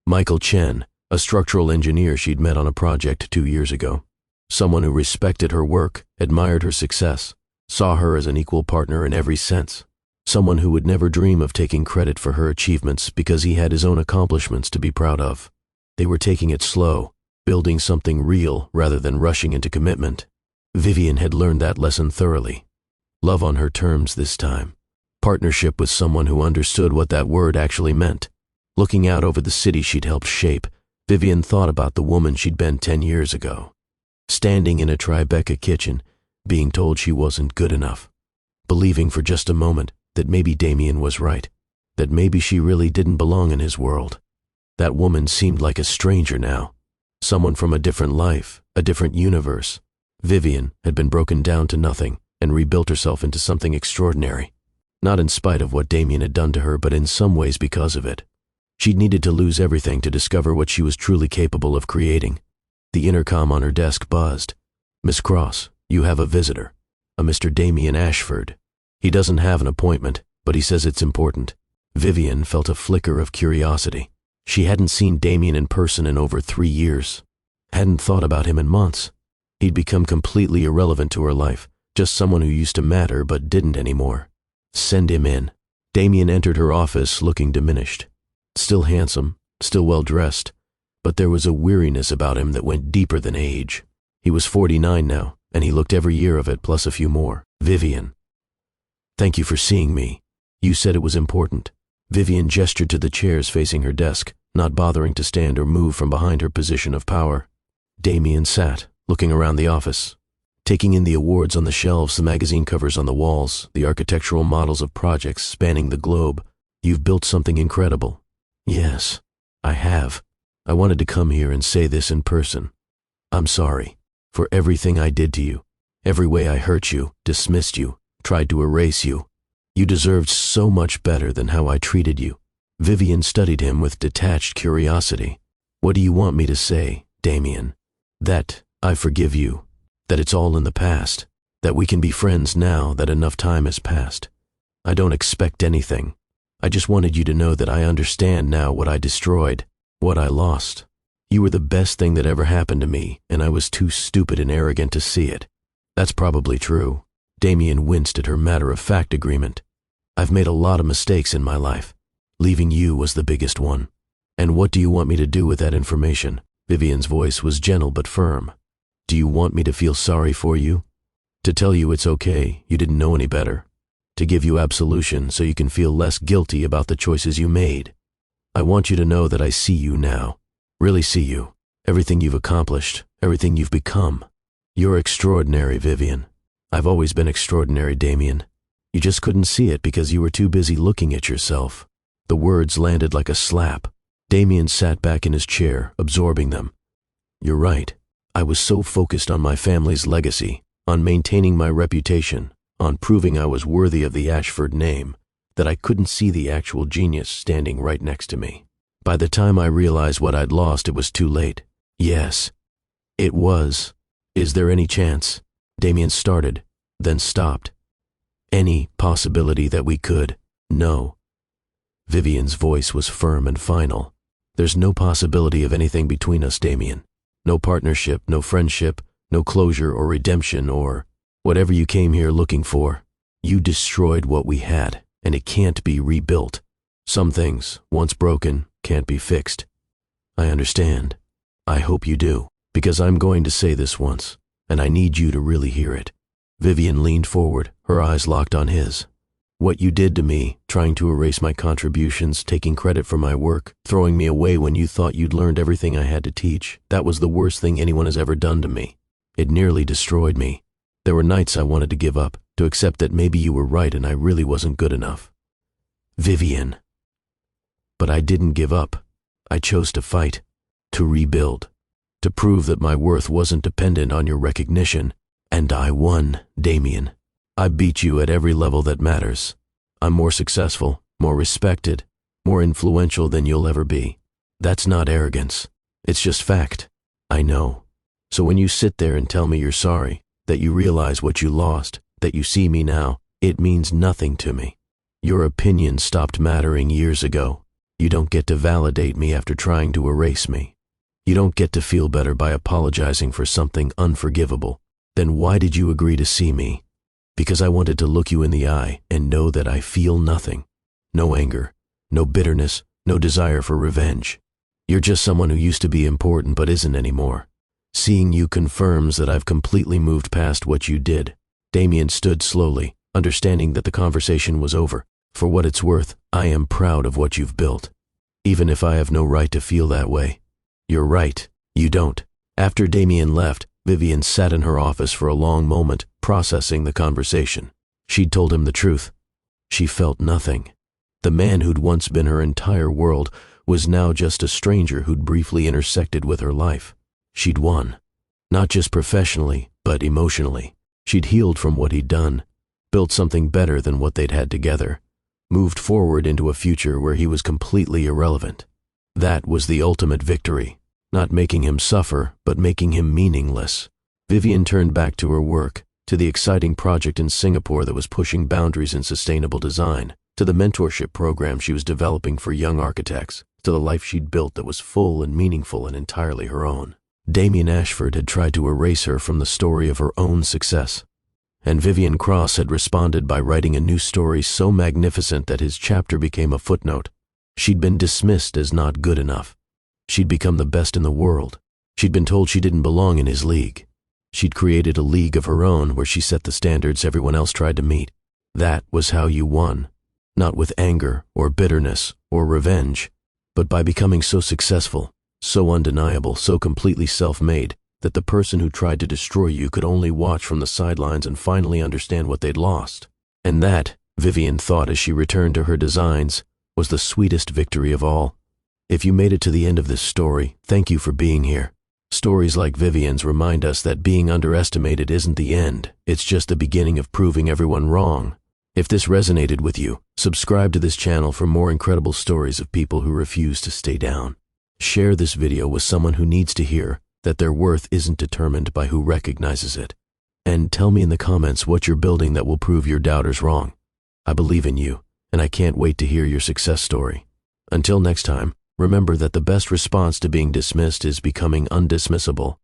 Michael Chen, a structural engineer she'd met on a project 2 years ago. Someone who respected her work, admired her success, saw her as an equal partner in every sense. Someone who would never dream of taking credit for her achievements because he had his own accomplishments to be proud of. They were taking it slow, building something real rather than rushing into commitment. Vivienne had learned that lesson thoroughly. Love on her terms this time. Partnership with someone who understood what that word actually meant. Looking out over the city she'd helped shape, Vivienne thought about the woman she'd been 10 years ago. Standing in a Tribeca kitchen, being told she wasn't good enough. Believing for just a moment that maybe Damien was right, that maybe she really didn't belong in his world. That woman seemed like a stranger now, someone from a different life, a different universe. Vivienne had been broken down to nothing and rebuilt herself into something extraordinary. Not in spite of what Damien had done to her, but in some ways because of it. She'd needed to lose everything to discover what she was truly capable of creating. The intercom on her desk buzzed. "Miss Cross, you have a visitor, a Mr. Damien Ashford. He doesn't have an appointment, but he says it's important." Vivienne felt a flicker of curiosity. She hadn't seen Damien in person in over 3 years. Hadn't thought about him in months. He'd become completely irrelevant to her life, just someone who used to matter but didn't anymore. "Send him in." Damien entered her office looking diminished. Still handsome, still well-dressed, but there was a weariness about him that went deeper than age. He was 49 now, and he looked every year of it plus a few more. "Vivienne, thank you for seeing me. You said it was important." Vivienne gestured to the chairs facing her desk, not bothering to stand or move from behind her position of power. Damien sat, looking around the office, taking in the awards on the shelves, the magazine covers on the walls, the architectural models of projects spanning the globe. "You've built something incredible." "Yes, I have. I wanted to come here and say this in person. I'm sorry for everything I did to you, every way I hurt you, dismissed you, tried to erase you. You deserved so much better than how I treated you. Vivian studied him with detached curiosity. What do you want me to say, Damien? That I forgive you, that it's all in the past, that we can be friends now that enough time has passed. I don't expect anything. I just wanted you to know that I understand now what I destroyed, what I lost. You were the best thing that ever happened to me, and I was too stupid and arrogant to see it. That's probably true. Damien winced at her matter-of-fact agreement. I've made a lot of mistakes in my life. Leaving you was the biggest one. And what do you want me to do with that information? Vivian's voice was gentle but firm. Do you want me to feel sorry for you? To tell you it's okay, you didn't know any better? To give you absolution so you can feel less guilty about the choices you made? I want you to know that I see you now. Really see you. Everything you've accomplished, everything you've become. You're extraordinary, Vivian. I've always been extraordinary, Damien. You just couldn't see it because you were too busy looking at yourself. The words landed like a slap. Damien sat back in his chair, absorbing them. You're right. I was so focused on my family's legacy, on maintaining my reputation, on proving I was worthy of the Ashford name, that I couldn't see the actual genius standing right next to me. By the time I realized what I'd lost, it was too late. Yes, it was. Is there any chance? Damien started, then stopped. Any possibility that we could? No. Vivian's voice was firm and final. There's no possibility of anything between us, Damien. No partnership, no friendship, no closure or redemption or whatever you came here looking for. You destroyed what we had, and it can't be rebuilt. Some things, once broken, can't be fixed. I understand. I hope you do, because I'm going to say this once, and I need you to really hear it. Vivian leaned forward, her eyes locked on his. What you did to me, trying to erase my contributions, taking credit for my work, throwing me away when you thought you'd learned everything I had to teach, that was the worst thing anyone has ever done to me. It nearly destroyed me. There were nights I wanted to give up, to accept that maybe you were right and I really wasn't good enough. Vivian. But I didn't give up. I chose to fight, to rebuild, to prove that my worth wasn't dependent on your recognition. And I won, Damien. I beat you at every level that matters. I'm more successful, more respected, more influential than you'll ever be. That's not arrogance. It's just fact. I know. So when you sit there and tell me you're sorry, that you realize what you lost, that you see me now, it means nothing to me. Your opinion stopped mattering years ago. You don't get to validate me after trying to erase me. You don't get to feel better by apologizing for something unforgivable. Then why did you agree to see me? Because I wanted to look you in the eye and know that I feel nothing. No anger, no bitterness, no desire for revenge. You're just someone who used to be important but isn't anymore. Seeing you confirms that I've completely moved past what you did. Damien stood slowly, understanding that the conversation was over. For what it's worth, I am proud of what you've built. Even if I have no right to feel that way. You're right, you don't. After Damien left, Vivian sat in her office for a long moment, processing the conversation. She'd told him the truth. She felt nothing. The man who'd once been her entire world was now just a stranger who'd briefly intersected with her life. She'd won. Not just professionally, but emotionally. She'd healed from what he'd done, built something better than what they'd had together, moved forward into a future where he was completely irrelevant. That was the ultimate victory. Not making him suffer, but making him meaningless. Vivian turned back to her work, to the exciting project in Singapore that was pushing boundaries in sustainable design, to the mentorship program she was developing for young architects, to the life she'd built that was full and meaningful and entirely her own. Damien Ashford had tried to erase her from the story of her own success, and Vivian Cross had responded by writing a new story so magnificent that his chapter became a footnote. She'd been dismissed as not good enough. She'd become the best in the world. She'd been told she didn't belong in his league. She'd created a league of her own where she set the standards everyone else tried to meet. That was how you won. Not with anger or bitterness or revenge, but by becoming so successful, so undeniable, so completely self-made, that the person who tried to destroy you could only watch from the sidelines and finally understand what they'd lost. And that, Vivian thought as she returned to her designs, was the sweetest victory of all. If you made it to the end of this story, thank you for being here. Stories like Vivian's remind us that being underestimated isn't the end, it's just the beginning of proving everyone wrong. If this resonated with you, Subscribe to this channel for more incredible stories of people who refuse to stay down. Share this video with someone who needs to hear that their worth isn't determined by who recognizes it. And tell me in the comments what you're building that will prove your doubters wrong. I believe in you, and I can't wait to hear your success story. Until next time, remember that the best response to being dismissed is becoming undismissible.